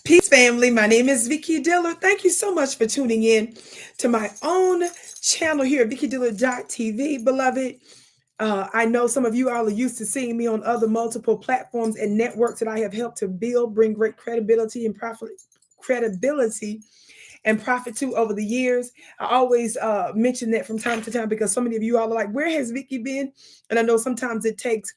Peace, family. My name is Vicki Dillard. Thank you so much for tuning in to my own channel here at VickiDillard.tv, beloved. I know some of you all are used to seeing me on other multiple platforms and networks that I have helped to build, bring great credibility and profit to over the years. I always mention that from time to time because so many of you all are like, where has Vicki been? And I know sometimes it takes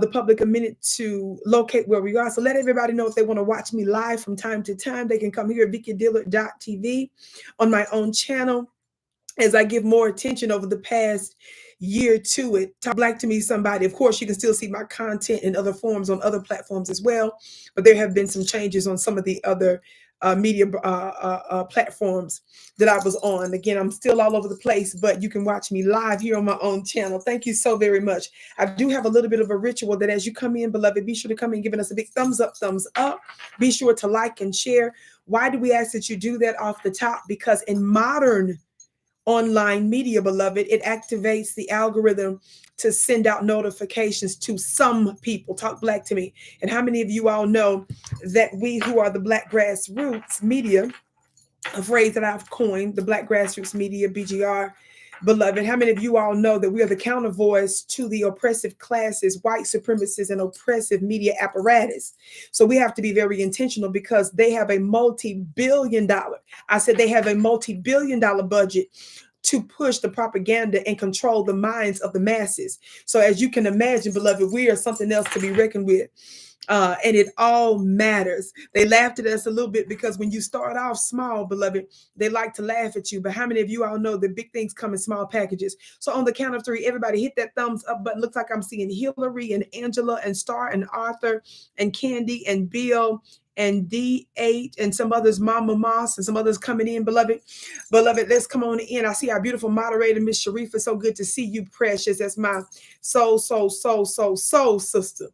the public a minute to locate where we are. So let everybody know if they want to watch me live from time to time, they can come here at VickiDillard.tv on my own channel as I give more attention over the past year to it. Talk Black to Me, somebody. Of course, you can still see my content in other forms on other platforms as well, but there have been some changes on some of the other media platforms that I was on. Again, I'm still all over the place, but you can watch me live here on my own channel. Thank you so very much. I do have a little bit of a ritual that as you come in, beloved, be sure to come in giving us a big thumbs up, thumbs up. Be sure to like and share. Why do we ask that you do that off the top? Because in modern online media, beloved, it activates the algorithm to send out notifications to some people. Talk Black to Me. And how many of you all know that we who are the Black grassroots media, a phrase that I've coined, the Black grassroots media, BGR, beloved, how many of you all know that we are the counter voice to the oppressive classes, white supremacists, and oppressive media apparatus? So we have to be very intentional because they have a multi-billion dollar, I said they have a multi-billion dollar budget to push the propaganda and control the minds of the masses. So as you can imagine, beloved, we are something else to be reckoned with. And it all matters. They laughed at us a little bit because when you start off small, beloved, they like to laugh at you. But how many of you all know that big things come in small packages? So on the count of three, everybody hit that thumbs up button. Looks like I'm seeing Hillary and Angela and Star and Arthur and Candy and Bill and D8 and some others, Mama Moss and some others coming in, beloved. Beloved, let's come on in. I see our beautiful moderator, Miss Sharifa. So good to see you, precious. That's my soul sister.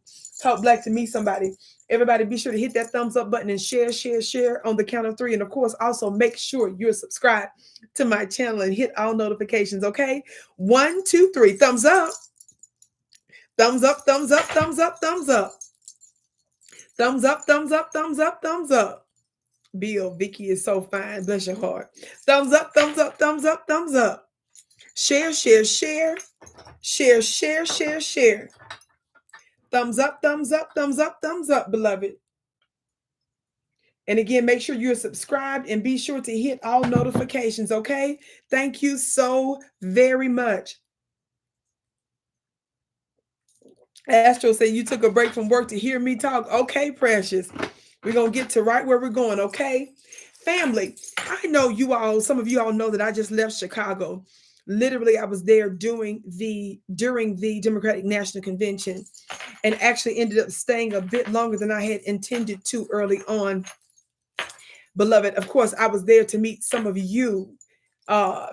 Talk Black to Me, somebody. Everybody be sure to hit that thumbs up button and share on the count of three. And of course, also make sure you're subscribed to my channel and hit all notifications, okay? 1, 2, 3, thumbs up. Thumbs up, thumbs up, thumbs up, thumbs up. Thumbs up, thumbs up, thumbs up, thumbs up. Bill, Vicki is so fine. Bless your heart. Thumbs up, thumbs up, thumbs up, thumbs up. Share. Thumbs up, thumbs up, thumbs up, thumbs up, beloved. And again, make sure you're subscribed and be sure to hit all notifications, okay? Thank you so very much. Astro said you took a break from work to hear me talk. Okay, precious. We're going to get to right where we're going, okay? Family, I know you all, some of you all know that I just left Chicago. Literally, I was there during the Democratic National Convention and actually ended up staying a bit longer than I had intended to early on. Beloved, of course, I was there to meet some of you,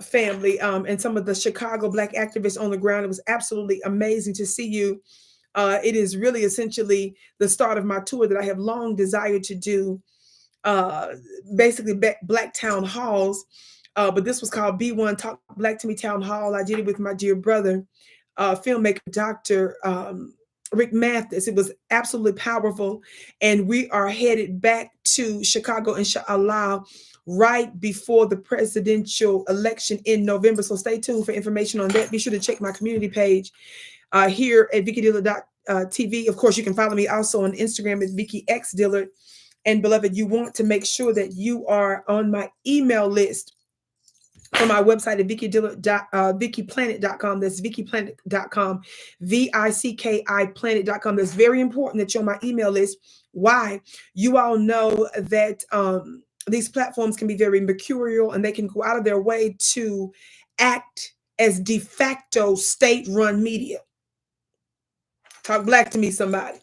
family, and some of the Chicago Black activists on the ground. It was absolutely amazing to see you. It is really essentially the start of my tour that I have long desired to do, basically Black town halls. But this was called B1 Talk Black to Me Town Hall. I did it with my dear brother, filmmaker, Dr. Rick Mathis. It was absolutely powerful. And we are headed back to Chicago, inshallah, right before the presidential election in November. So stay tuned for information on that. Be sure to check my community page here at VickiDillard.tv. Of course, you can follow me also on Instagram at VickiXDillard. And beloved, you want to make sure that you are on my email list from my website at VickiPlanet.com. That's VickiPlanet.com, VICKI Planet.com. That's very important that you're on my email list. Why? You all know that these platforms can be very mercurial and they can go out of their way to act as de facto state-run media. Talk Black to Me, somebody.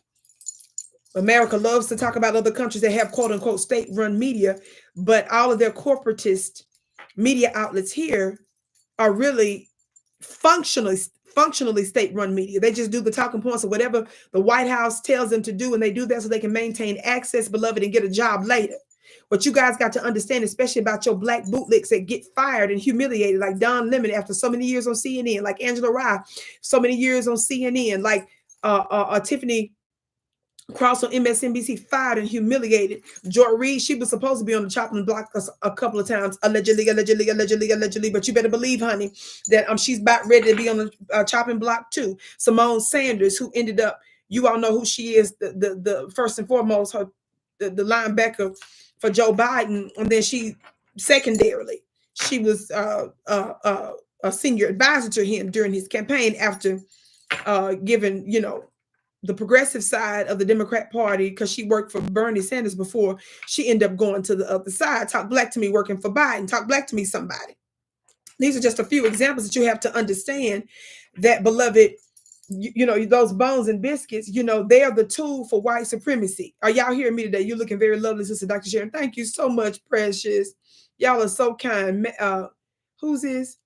America loves to talk about other countries that have quote-unquote state-run media, but all of their corporatist media outlets here are really functionally state-run media. They just do the talking points of whatever the White House tells them to do, and they do that so they can maintain access, beloved, and get a job later. What you guys got to understand, especially about your Black bootlegs that get fired and humiliated, like Don Lemon after so many years on CNN, like Angela Rye, so many years on CNN, like Tiffany Cross on MSNBC, fired and humiliated. Joy Reid, she was supposed to be on the chopping block a couple of times, allegedly, but you better believe, honey, that she's about ready to be on the chopping block too. Simone Sanders, who ended up, you all know who she is, the first and foremost, the linebacker for Joe Biden, and then she secondarily, she was a senior advisor to him during his campaign after giving, the progressive side of the Democrat Party, because she worked for Bernie Sanders before she ended up going to the other side. Talk black to me, working for Biden. Talk black to me, somebody. These are just a few examples that you have to understand that, beloved, those bones and biscuits, they are the tool for white supremacy. Are y'all hearing me today? You're looking very lovely, Sister Dr. Sharon. Thank you so much, precious. Y'all are so kind. Who's this?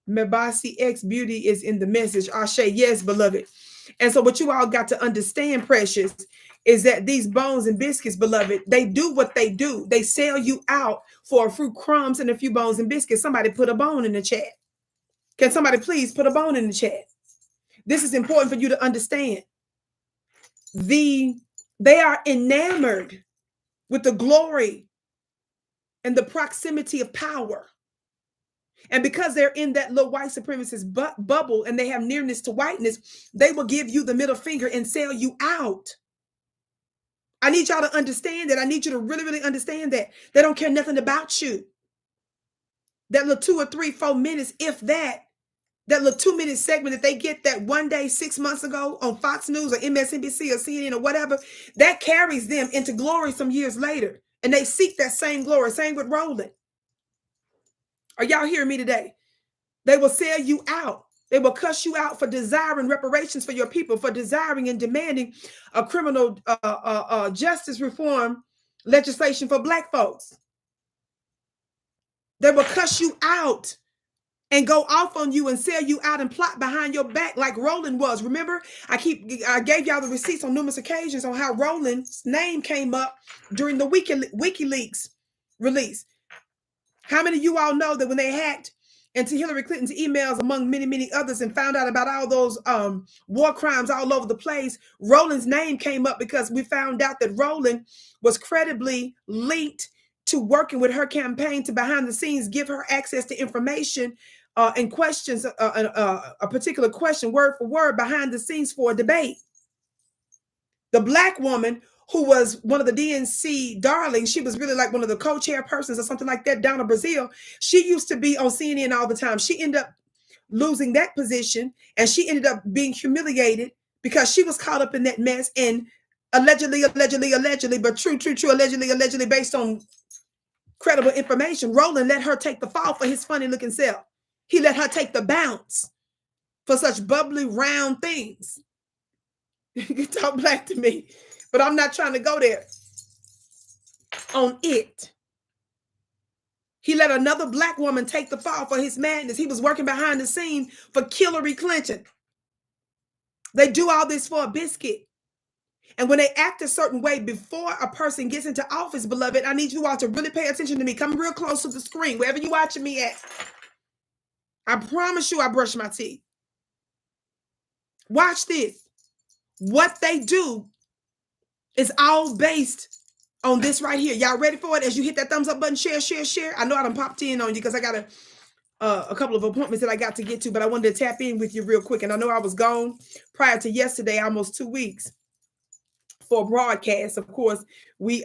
Mabasi X Beauty is in the message. Ashe, yes, beloved. And so what you all got to understand, precious, is that these bones and biscuits, beloved, they do what they do. They sell you out for a few crumbs and a few bones and biscuits. Somebody put a bone in the chat. Can somebody please put a bone in the chat? This is important for you to understand. They are enamored with the glory and the proximity of power. And because they're in that little white supremacist bubble and they have nearness to whiteness, they will give you the middle finger and sell you out. I need y'all to understand that. I need you to really, really understand that. They don't care nothing about you. That little 2 or 3, 4 minutes, if that little 2-minute segment that they get that one day 6 months ago on Fox News or MSNBC or CNN or whatever, that carries them into glory some years later. And they seek that same glory. Same with Roland. Are y'all hearing me today? They will sell you out. They will cuss you out for desiring reparations for your people, for desiring and demanding a criminal justice reform legislation for Black folks. They will cuss you out and go off on you and sell you out and plot behind your back like Roland was. Remember, I gave y'all the receipts on numerous occasions on how Roland's name came up during the WikiLeaks release. How many of you all know that when they hacked into Hillary Clinton's emails, among many, many others, and found out about all those war crimes all over the place, Roland's name came up because we found out that Roland was credibly linked to working with her campaign to behind the scenes give her access to information and questions, a particular question, word for word, behind the scenes for a debate. The Black woman who was one of the DNC darlings, she was really like one of the co-chairpersons or something like that down in Brazil. She used to be on CNN all the time. She ended up losing that position and she ended up being humiliated because she was caught up in that mess and allegedly, but true, allegedly based on credible information, Roland let her take the fall for his funny looking self. He let her take the bounce for such bubbly, round things. You talk black to me. But I'm not trying to go there on it. He let another Black woman take the fall for his madness. He was working behind the scene for Hillary Clinton. They do all this for a biscuit. And when they act a certain way before a person gets into office, beloved, I need you all to really pay attention to me. Come real close to the screen, wherever you're watching me at. I promise you I brush my teeth. Watch this. What they do is all based on this right here. Y'all ready for it? As you hit that thumbs up button, share. I know I done popped in on you because I got a couple of appointments that I got to get to, but I wanted to tap in with you real quick. And I know I was gone prior to yesterday, almost 2 weeks for broadcast. Of course, we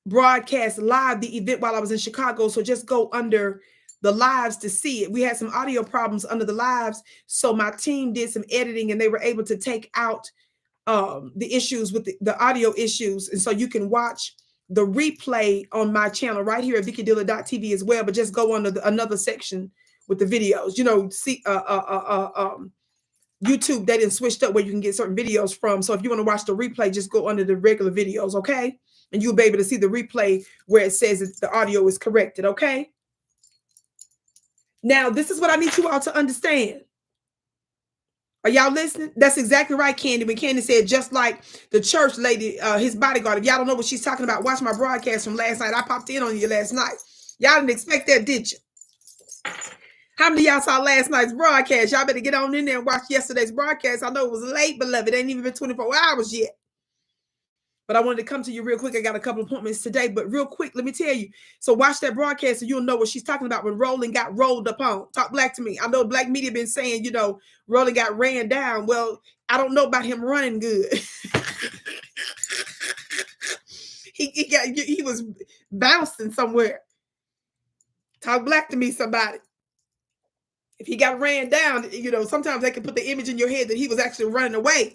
broadcast live the event while I was in Chicago. So just go under the lives to see it. We had some audio problems under the lives. So my team did some editing and they were able to take out the issues with the audio issues. And so you can watch the replay on my channel right here at VickiDillard.tv as well, but just go on to another section with the videos. See YouTube, they didn't switched up where you can get certain videos from. So if you want to watch the replay, just go under the regular videos, okay? And you'll be able to see the replay where it says that the audio is corrected, okay? Now, this is what I need you all to understand. Are y'all listening? That's exactly right, Candy. When Candy said, just like the church lady, his bodyguard. If y'all don't know what she's talking about, watch my broadcast from last night. I popped in on you last night. Y'all didn't expect that, did you? How many of y'all saw last night's broadcast? Y'all better get on in there and watch yesterday's broadcast. I know it was late, beloved. It ain't even been 24 hours yet. But I wanted to come to you real quick. I got a couple of appointments today, but real quick, let me tell you. So watch that broadcast so you'll know what she's talking about when Roland got rolled upon. Talk black to me. I know black media been saying, Roland got ran down. Well, I don't know about him running good. he was bouncing somewhere. Talk black to me, somebody. If he got ran down, sometimes they can put the image in your head that he was actually running away.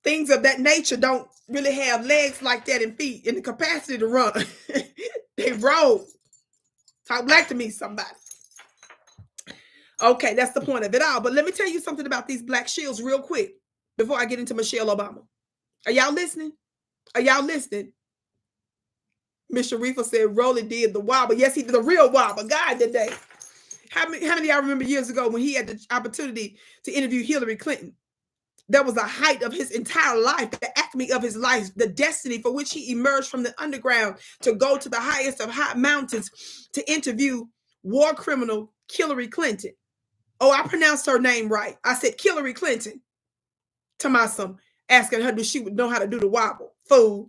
Things of that nature don't really have legs like that and feet and the capacity to run. They roll. Talk black to me, somebody. Okay, that's the point of it all. But let me tell you something about these black shields real quick before I get into Michelle Obama. Are y'all listening? Are y'all listening? Miss Sharifa said Roland did the wobble. Yes, he did the real wobble. God did that. How many of y'all remember years ago when he had the opportunity to interview Hillary Clinton? That was the height of his entire life, the acme of his life, the destiny for which he emerged from the underground to go to the highest of high mountains to interview war criminal Hillary Clinton. Oh, I pronounced her name right. I said Hillary Clinton to my son, asking her if she would know how to do the wobble. Fool.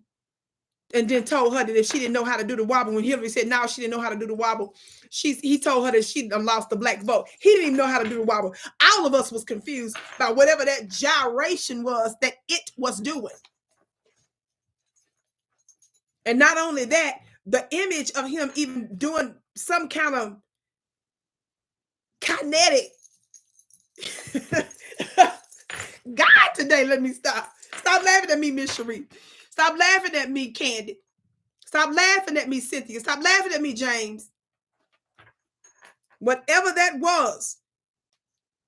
And then told her that if she didn't know how to do the wobble, when Hillary said no, she didn't know how to do the wobble, he told her that she lost the black vote. He didn't even know how to do the wobble. All of us was confused by whatever that gyration was that it was doing. And not only that, the image of him even doing some kind of kinetic. God, today, let me stop. Stop laughing at me, Miss Cherie. Stop laughing at me, Candy. Stop laughing at me, Cynthia. Stop laughing at me, James. Whatever that was,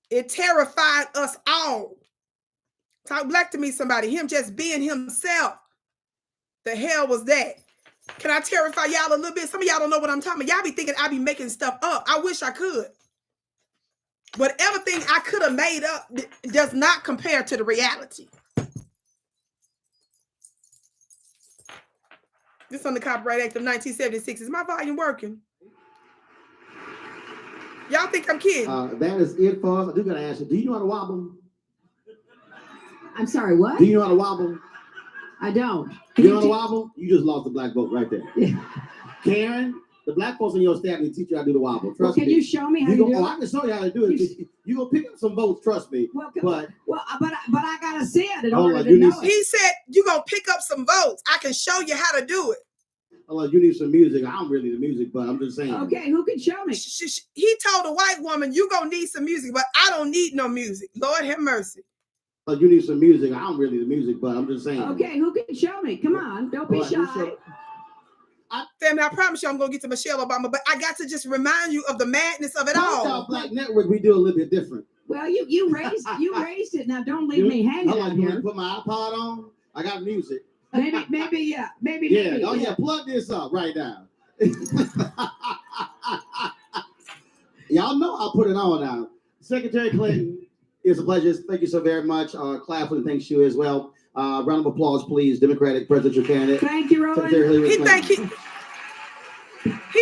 it terrified us all. Talk black to me, somebody. Him just being himself. The hell was that? Can I terrify y'all a little bit? Some of y'all don't know what I'm talking about. Y'all be thinking I be making stuff up. I wish I could. Whatever thing I could have made up does not compare to the reality. This on the Copyright Act of 1976. Is my volume working? Y'all think I'm kidding? That is it for us. I do got to ask you, do you know how to wobble? I'm sorry, what? Do you know how to wobble? I don't. You know how to wobble? You just lost the black vote right there. Yeah. Karen, the black folks in your staff will teach you how to do the wobble. Trust me. Can you show me how to do it? Oh, I can show you how to do it. You're going to pick up some votes, trust me. But I got to see it in order to know it. He said, you're going to pick up some votes. I can show you how to do it. Oh, you need some music. I don't really need the music, but I'm just saying. Okay, who can show me? He told a white woman, you're going to need some music, but I don't need no music. Lord have mercy. Oh, you need some music. I don't really need the music, but I'm just saying. Okay, who can show me? Come on, don't be shy. Family, I promise you I'm going to get to Michelle Obama, but I got to just remind you of the madness of it all. Our Black Network, we do a little bit different. Well, you raised it. Now don't leave me hanging out here. Put my iPod on. I got music. Maybe, yeah. Oh, yeah, plug this up right now. Y'all know I'll put it on now. Secretary Clinton, it's a pleasure. Thank you so very much. Claflin, thanks you as well. Round of applause, please. Democratic presidential candidate. Thank you, Roland. He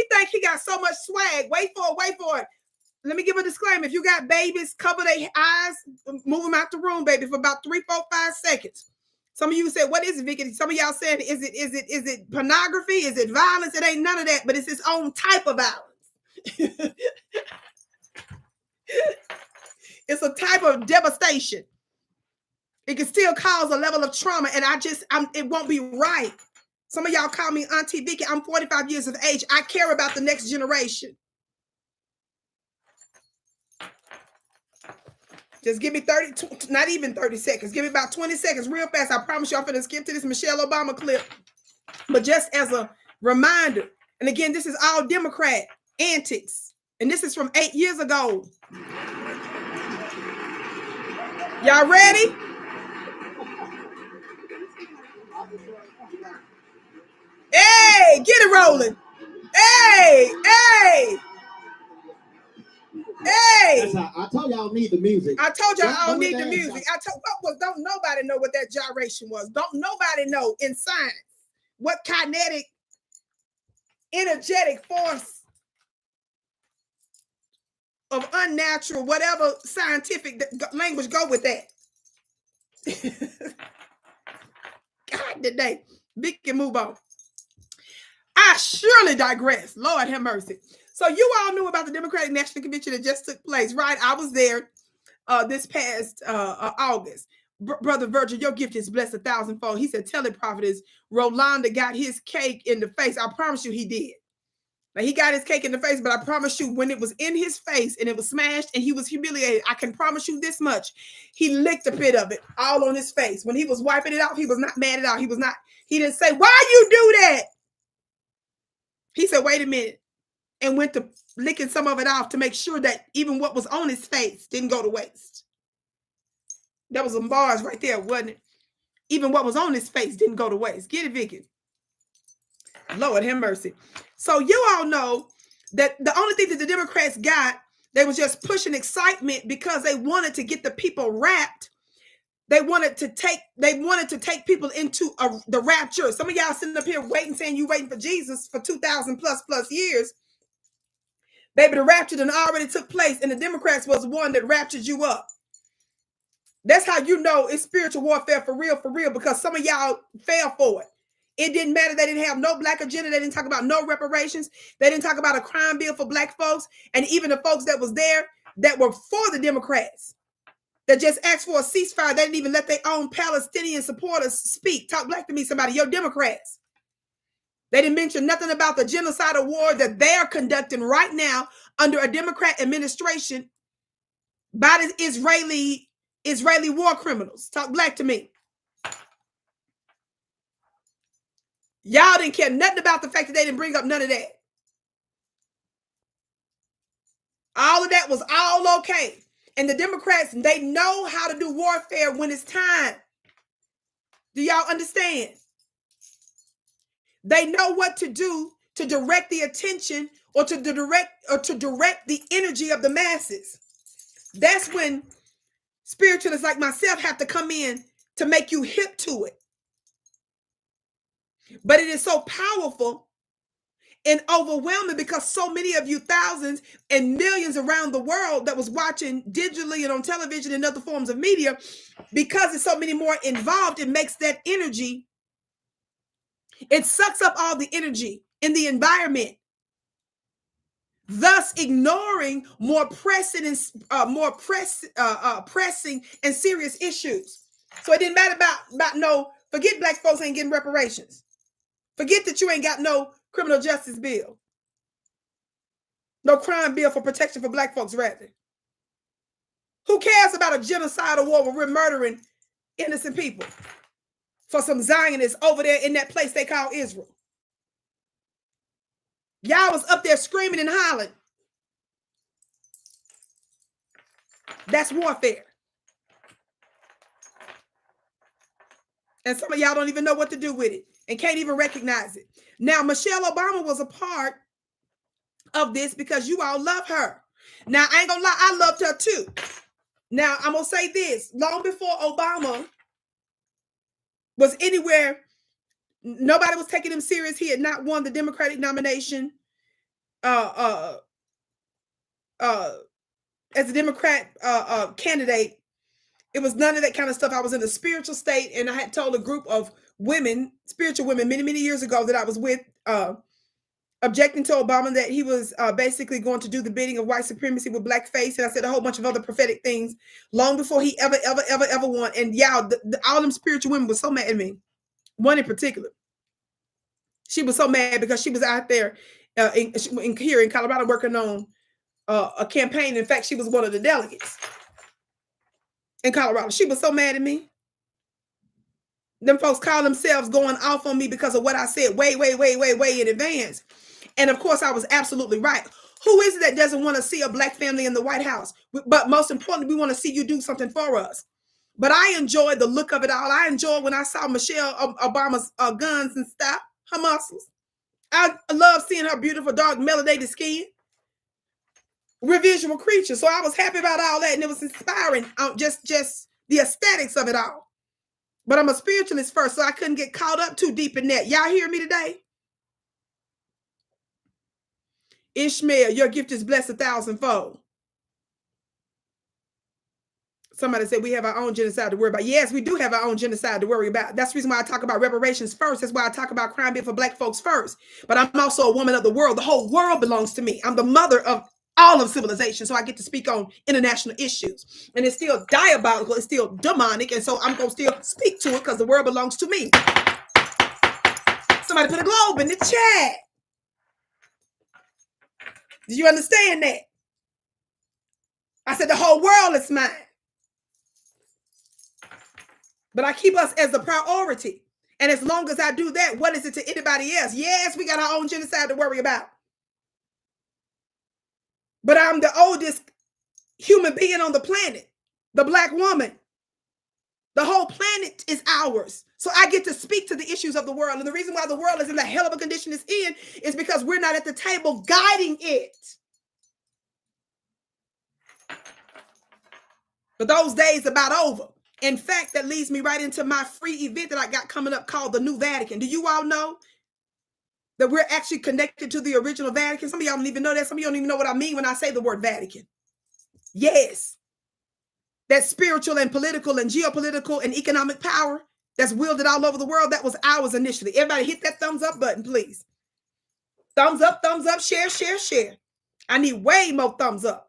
think he got so much swag. Wait for it. Let me give a disclaimer. If you got babies, cover their eyes, move them out the room, baby, for about 3, 4, 5 seconds. Some of you said, what is it, Vicki? Some of y'all said, is it pornography? Is it violence? It ain't none of that, but it's its own type of violence. It's a type of devastation. It can still cause a level of trauma, and it won't be right. Some of y'all call me Auntie Vicki. I'm 45 years of age. I care about the next generation. Just give me 30, not even 30 seconds. Give me about 20 seconds real fast. I promise you I'm finna skip to this Michelle Obama clip. But just as a reminder, and again, this is all Democrat antics. And this is from 8 years ago. Y'all ready? Hey, get it rolling. Hey. I told y'all I don't need the music. I told y'all I don't need the music. Don't nobody know what that gyration was. Don't nobody know in science what kinetic, energetic force of unnatural, whatever scientific language go with that. God today. Vicki, move on. I surely digress. Lord have mercy. So you all knew about the Democratic National Convention that just took place, right? I was there this past August. Brother Virgil, your gift is blessed 1,000-fold. He said, tell it, prophetess. Rolanda got his cake in the face. I promise you he did. Now, he got his cake in the face, but I promise you when it was in his face and it was smashed and he was humiliated, I can promise you this much. He licked a bit of it all on his face. When he was wiping it off, he was not mad at all. He didn't say, why you do that? He said, wait a minute, and went to licking some of it off to make sure that even what was on his face didn't go to waste. That was some bars right there, wasn't it? Even what was on his face didn't go to waste. Get it, Vicki. Lord have mercy. So you all know that the only thing that the Democrats got, they was just pushing excitement because they wanted to get the people wrapped. They wanted to take people into the rapture. Some of y'all sitting up here waiting, saying you waiting for Jesus for 2,000 plus years. Baby, the rapture done already took place, and the Democrats was the one that raptured you up. That's how you know it's spiritual warfare for real, because some of y'all fell for it. It didn't matter. They didn't have no black agenda. They didn't talk about no reparations. They didn't talk about a crime bill for black folks. And even the folks that was there that were for the Democrats that just asked for a ceasefire, they didn't even let their own Palestinian supporters speak. Talk black to me, somebody. You're Democrats. They didn't mention nothing about the genocidal war that they're conducting right now under a Democrat administration by the Israeli war criminals. Talk black to me. Y'all didn't care nothing about the fact that they didn't bring up none of that. All of that was all okay. And the Democrats, they know how to do warfare when it's time. Do y'all understand? They know what to do to direct the attention or to direct the energy of the masses. That's when spiritualists like myself have to come in to make you hip to it. But it is so powerful and overwhelming because so many of you, thousands and millions around the world that was watching digitally and on television and other forms of media, because there's so many more involved, it makes that energy, it sucks up all the energy in the environment, thus ignoring more pressing and serious issues. So it didn't matter about no, forget black folks ain't getting reparations. Forget that you ain't got no criminal justice bill. No crime bill for protection for black folks, rather. Who cares about a genocidal war where we're murdering innocent people for some Zionists over there in that place they call Israel? Y'all was up there screaming and hollering. That's warfare. And some of y'all don't even know what to do with it and can't even recognize it. Now, Michelle Obama was a part of this because you all love her. Now, I ain't gonna lie, I loved her too. Now, I'm gonna say this. Long before Obama was anywhere, nobody was taking him serious. He had not won the Democratic nomination as a Democrat candidate. It was none of that kind of stuff. I was in a spiritual state, and I had told a group of women, spiritual women, many years ago that I was with, objecting to Obama that he was basically going to do the bidding of white supremacy with blackface. And I said a whole bunch of other prophetic things long before he ever won. And y'all, all them spiritual women were so mad at me. One in particular. She was so mad because she was out there here in Colorado working on a campaign. In fact, she was one of the delegates in Colorado. She was so mad at me. Them folks call themselves going off on me because of what I said way in advance. And of course, I was absolutely right. Who is it that doesn't want to see a black family in the White House? But most importantly, we want to see you do something for us. But I enjoyed the look of it all. I enjoyed when I saw Michelle Obama's guns and stuff, her muscles. I love seeing her beautiful, dark, melanated skin. We're visual creatures. So I was happy about all that. And it was inspiring, just the aesthetics of it all. But I'm a spiritualist first, so I couldn't get caught up too deep in that. Y'all hear me today? Ishmael, your gift is blessed 1,000-fold. Somebody said we have our own genocide to worry about. Yes, we do have our own genocide to worry about. That's the reason why I talk about reparations first. That's why I talk about crime being for Black folks first. But I'm also a woman of the world. The whole world belongs to me. I'm the mother of all of civilization. So I get to speak on international issues. And it's still diabolical. It's still demonic. And so I'm going to still speak to it because the world belongs to me. Somebody put a globe in the chat. Do you understand that? I said the whole world is mine. But I keep us as the priority. And as long as I do that, what is it to anybody else? Yes, we got our own genocide to worry about. But I'm the oldest human being on the planet, the Black woman. The whole planet is ours. So I get to speak to the issues of the world. And the reason why the world is in the hell of a condition it's in is because we're not at the table guiding it. But those days are about over. In fact, that leads me right into my free event that I got coming up called the New Vatican. Do you all know that we're actually connected to the original Vatican? Some of y'all don't even know that. Some of you don't even know what I mean when I say the word Vatican. Yes. That spiritual and political and geopolitical and economic power that's wielded all over the world, that was ours initially. Everybody hit that thumbs up button, please. Thumbs up, share, share, share. I need way more thumbs up.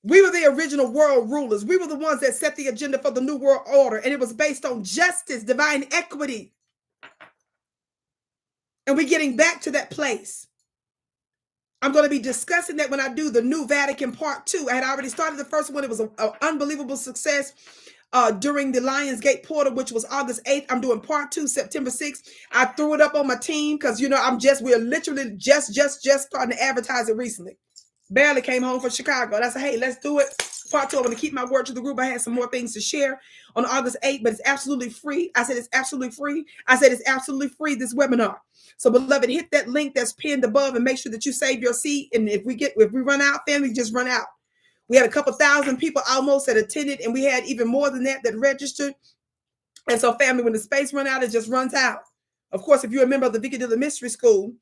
We were the original world rulers. We were the ones that set the agenda for the new world order, and it was based on justice, divine equity. And we're getting back to that place. I'm going to be discussing that when I do the New Vatican Part 2. I had already started the first one. It was an unbelievable success during the Lionsgate Portal, which was August 8th. I'm doing Part 2, September 6th. I threw it up on my team because, you know, we're literally just starting to advertise it recently. Barely came home from Chicago. And I said, hey, let's do it. Part 2, I'm going to keep my word to the group. I had some more things to share on August 8th, but it's absolutely free. I said, it's absolutely free. I said, it's absolutely free, this webinar. So beloved, hit that link that's pinned above and make sure that you save your seat. And if we run out, family, just run out. We had a couple thousand people almost that attended, and we had even more than that registered. And so family, when the space run out, it just runs out. Of course, if you're a member of the Vicki Dillard Mystery School,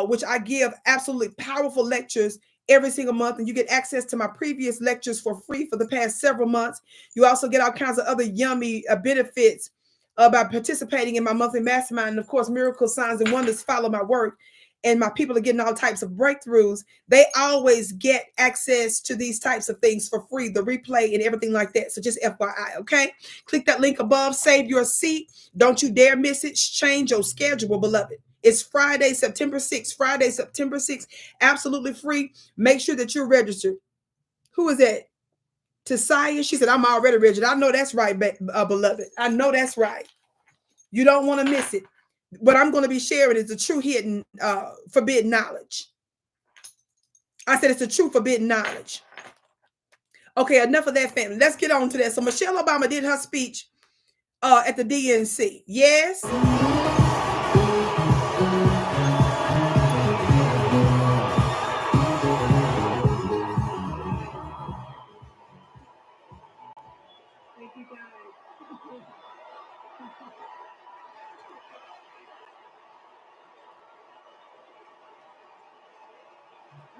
which I give absolutely powerful lectures every single month, and you get access to my previous lectures for free for the past several months. You also get all kinds of other yummy benefits by participating in my monthly mastermind. And of course, miracles, signs, and wonders follow my work. And my people are getting all types of breakthroughs. They always get access to these types of things for free, the replay and everything like that. So just FYI, okay? Click that link above, save your seat. Don't you dare miss it. Change your schedule, beloved. It's Friday, September 6th. Friday, September 6th. Absolutely free. Make sure that you're registered. Who is that? Tasaya? She said, I'm already registered. I know that's right, beloved. I know that's right. You don't want to miss it. What I'm going to be sharing is the true hidden forbidden knowledge. I said it's the true forbidden knowledge. Okay, enough of that, family. Let's get on to that. So Michelle Obama did her speech at the DNC. Yes.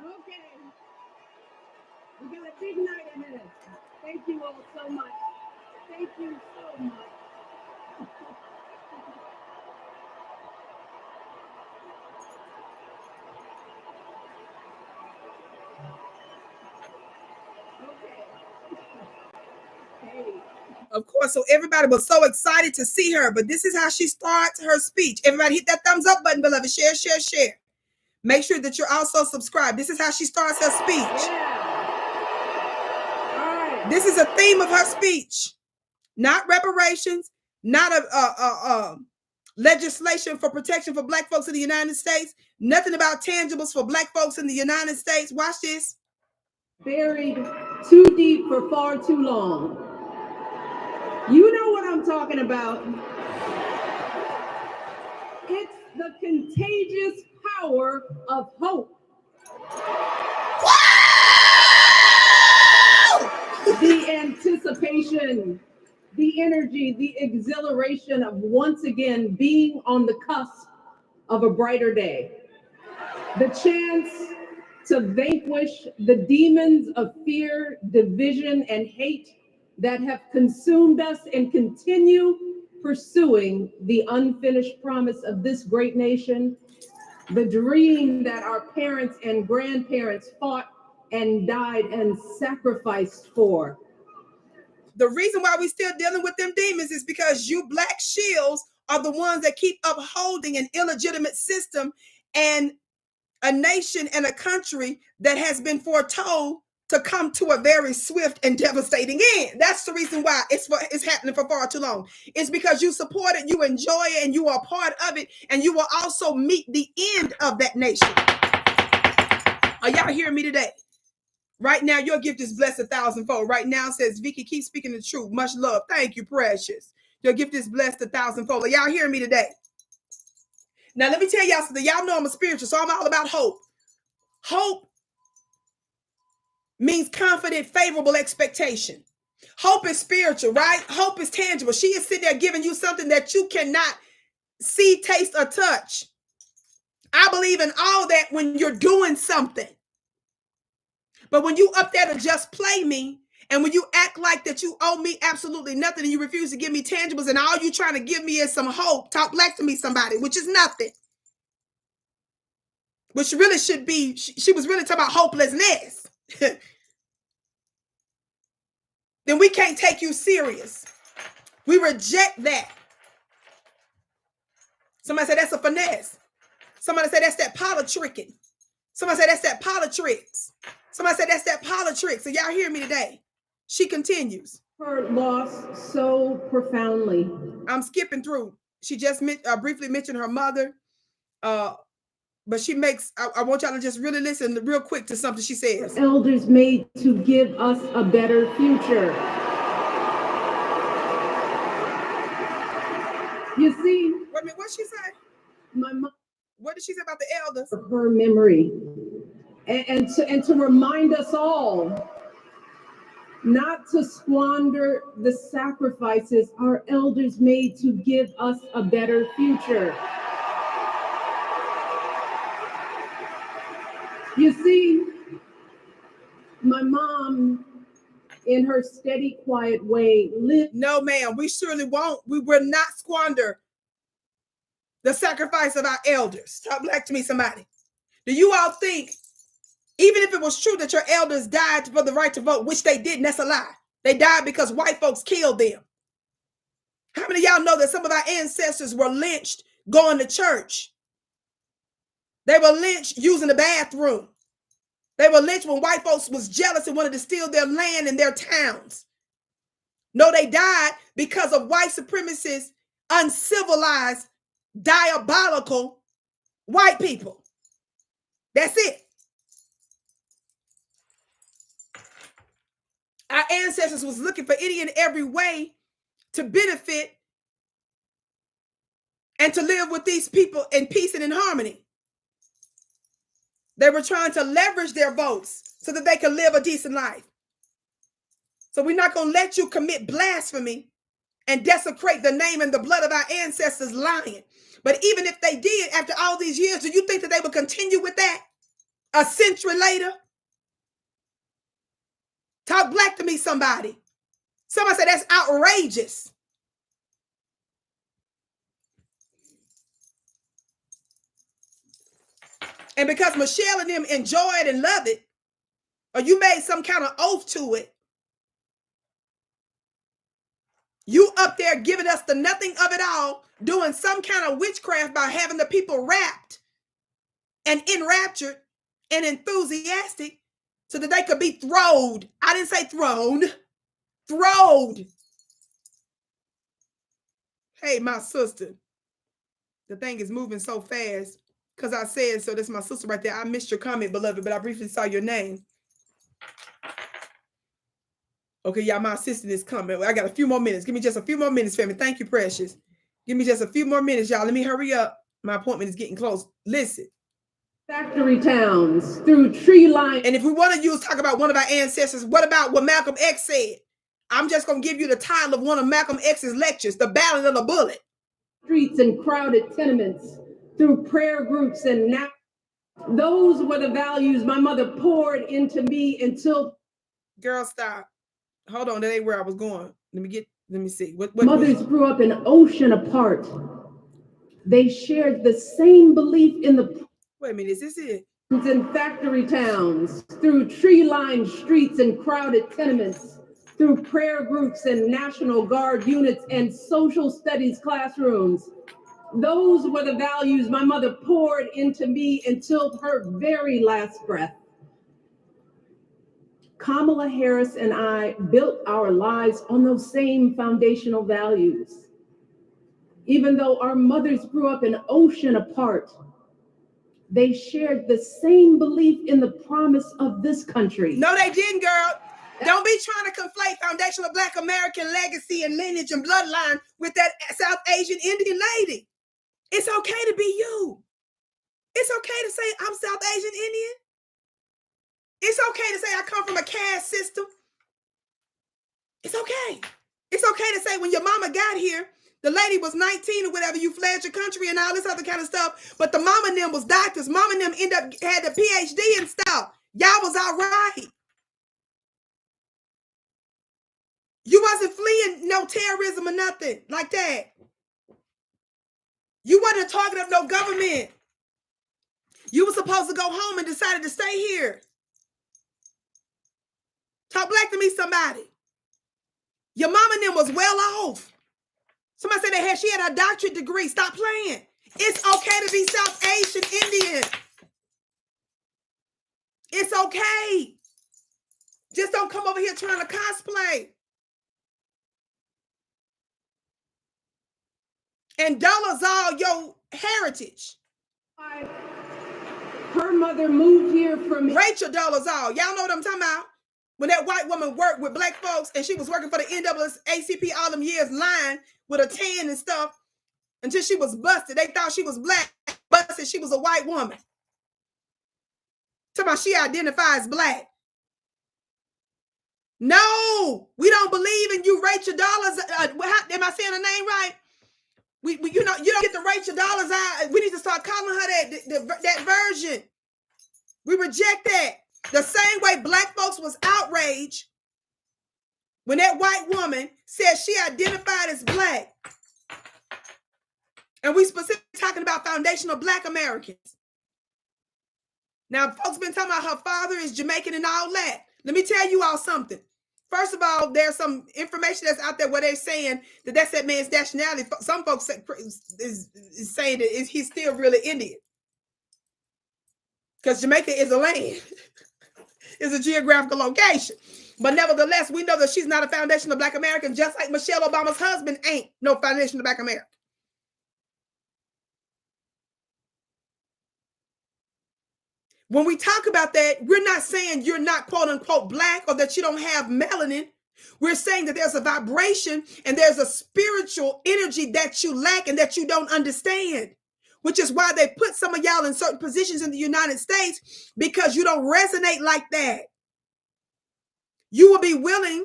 Okay. We got a big night ahead of us. Thank you all so much. Thank you so much. Of course, so everybody was so excited to see her, but this is how she starts her speech. Everybody hit that thumbs up button, beloved. Share, share, share. Make sure that you're also subscribed. This is how she starts her speech. Yeah. All right. This is a theme of her speech. Not reparations, not a legislation for protection for Black folks in the United States. Nothing about tangibles for Black folks in the United States. Watch this. Buried too deep for far too long. You know what I'm talking about. It's the contagious power of hope. The anticipation, the energy, the exhilaration of once again being on the cusp of a brighter day. The chance to vanquish the demons of fear, division, and hate that have consumed us and continue pursuing the unfinished promise of this great nation, the dream that our parents and grandparents fought and died and sacrificed for. The reason why we still dealing with them demons is because you black shields are the ones that keep upholding an illegitimate system and a nation and a country that has been foretold to come to a very swift and devastating end. That's the reason why it's happening for far too long. It's because you support it, you enjoy it, and you are part of it, and you will also meet the end of that nation. Are y'all hearing me today? Right now, your gift is blessed 1,000-fold. Right now, says Vicki, keep speaking the truth. Much love. Thank you, precious. Your gift is blessed 1,000-fold. Are y'all hearing me today? Now, let me tell y'all something. Y'all know I'm a spiritual, so I'm all about hope. Hope means confident, favorable expectation. Hope is spiritual, right? Hope is tangible. She is sitting there giving you something that you cannot see, taste, or touch. I believe in all that when you're doing something. But when you up there to just play me, and when you act like that you owe me absolutely nothing and you refuse to give me tangibles and all you trying to give me is some hope, talk black to me somebody, which is nothing. Which really should be, she was really talking about hopelessness. Then we can't take you serious. We reject that. Somebody said that's a finesse. Somebody said that's that politricking. Somebody said that's that politricks. Somebody said that's that politricks. So y'all hear me today. She continues. Her loss so profoundly. I'm skipping through. She just briefly mentioned her mother. But she makes, I want y'all to just really listen real quick to something she says. Elders made to give us a better future. You see? Wait a minute, what she say? My mom. What did she say about the elders? Her memory. And to remind us all not to squander the sacrifices our elders made to give us a better future. You see, my mom, in her steady, quiet way, lived. No, ma'am, we surely won't. We will not squander the sacrifice of our elders. Talk black to me, somebody. Do you all think, even if it was true that your elders died for the right to vote, which they didn't, that's a lie. They died because white folks killed them. How many of y'all know that some of our ancestors were lynched going to church? They were lynched using the bathroom. They were lynched when white folks was jealous and wanted to steal their land and their towns. No, they died because of white supremacists, uncivilized, diabolical white people. That's it. Our ancestors was looking for any and every way to benefit and to live with these people in peace and in harmony. They were trying to leverage their votes so that they could live a decent life. So we're not going to let you commit blasphemy and desecrate the name and the blood of our ancestors lying. But even if they did, after all these years, do you think that they would continue with that a century later? Talk black to me, somebody. Somebody said that's outrageous. And because Michelle and them enjoy it and love it, or you made some kind of oath to it, you up there giving us the nothing of it all, doing some kind of witchcraft by having the people wrapped and enraptured and enthusiastic so that they could be throwed. I didn't say thrown. Throwed. Hey, my sister. The thing is moving so fast because I said so. That's my sister right there. I missed your comment, beloved, but I briefly saw your name. Okay, y'all, my assistant is coming. I got a few more minutes. Give me just a few more minutes, family. Thank you, precious. Give me just a few more minutes, y'all. Let me hurry up. My appointment is getting close. Listen. Factory towns, through tree line. And if we want to talk about one of our ancestors, what about what Malcolm X said? I'm just going to give you the title of one of Malcolm X's lectures, The Ballad of the Bullet. Streets and crowded tenements, through prayer groups and now Those were the values my mother poured into me until. Girl, stop. Hold on, that ain't where I was going. Let me see. What mothers grew up an ocean apart. They shared the same belief in the. Wait a minute, is this it? In factory towns, through tree-lined streets and crowded tenements, through prayer groups and National Guard units and social studies classrooms. Those were the values my mother poured into me until her very last breath. Kamala Harris and I built our lives on those same foundational values. Even though our mothers grew up an ocean apart, they shared the same belief in the promise of this country. No, they didn't, girl. Don't be trying to conflate foundational Black American legacy and lineage and bloodline with that South Asian Indian lady. It's okay to be you. It's okay to say I'm South Asian Indian. It's okay to say I come from a caste system. It's okay. It's okay to say when your mama got here, the lady was 19 or whatever, you fled your country and all this other kind of stuff. But the mama and them was doctors. Mama and them had the PhD and stuff. Y'all was all right. You wasn't fleeing no terrorism or nothing like that. You wasn't a target of no government. You were supposed to go home and decided to stay here. Talk black to me, somebody. Your mama and them was well off. Somebody said she had a doctorate degree. Stop playing. It's okay to be South Asian Indian. It's okay. Just don't come over here trying to cosplay. And dollars all your heritage. Her mother moved here from Rachel Dolezal. Y'all know what I'm talking about? When that white woman worked with black folks and she was working for the NWO all them years lying with a tan and stuff until she was busted. They thought she was black, busted. She was a white woman. Talking about she identifies black. No, we don't believe in you, Rachel Dollars. Am I saying the name right? You don't get the Rachel Dollars out. We need to start calling her that version. We reject that. The same way black folks was outraged when that white woman said she identified as black. And we specifically talking about foundational Black Americans. Now, folks been talking about her father is Jamaican and all that. Let me tell you all something. First of all, there's some information that's out there where they're saying that that's that man's nationality. Some folks is saying that he's still really Indian. Because Jamaica is a land. It's a geographical location. But nevertheless, we know that she's not a foundational Black American, just like Michelle Obama's husband ain't no foundational Black American. When we talk about that, we're not saying you're not quote unquote Black or that you don't have melanin. We're saying that there's a vibration and there's a spiritual energy that you lack and that you don't understand, which is why they put some of y'all in certain positions in the United States, because you don't resonate like that. You will be willing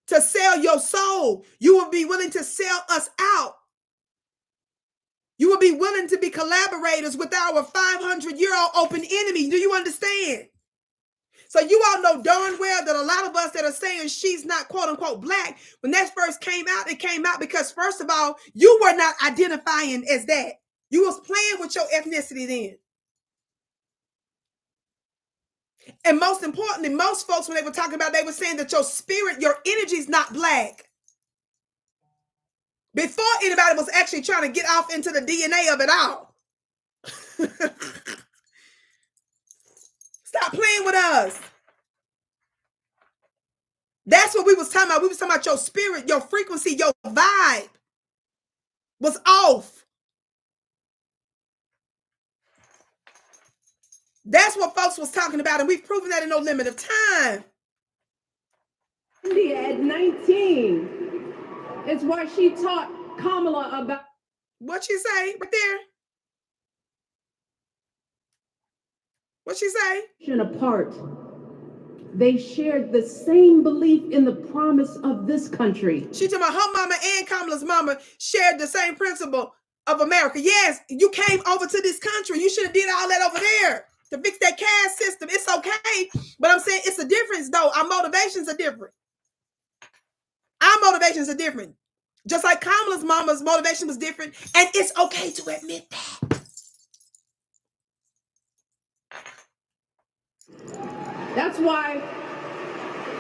to sell your soul. You will be willing to sell us out. You will be willing to be collaborators with our 500-year-old open enemy. Do you understand? So you all know darn well that a lot of us that are saying she's not quote unquote Black, when that first came out, it came out because first of all, you were not identifying as that. You was playing with your ethnicity then. And most importantly, most folks, when they were talking about, they were saying that your spirit, your energy is not Black. Before anybody was actually trying to get off into the DNA of it all. Stop playing with us. That's what we was talking about. We was talking about your spirit, your frequency, your vibe was off. That's what folks was talking about, and we've proven that in no limit of time. India at 19. It's why she taught Kamala about. What she say right there? What she say? Apart. They shared the same belief in the promise of this country. She talking about her mama and Kamala's mama shared the same principle of America. Yes, you came over to this country. You should have did all that over there. to fix that caste system. It's okay. But I'm saying it's a difference, though. Our motivations are different. Our motivations are different. Just like Kamala's mama's motivation was different. And it's okay to admit that. That's why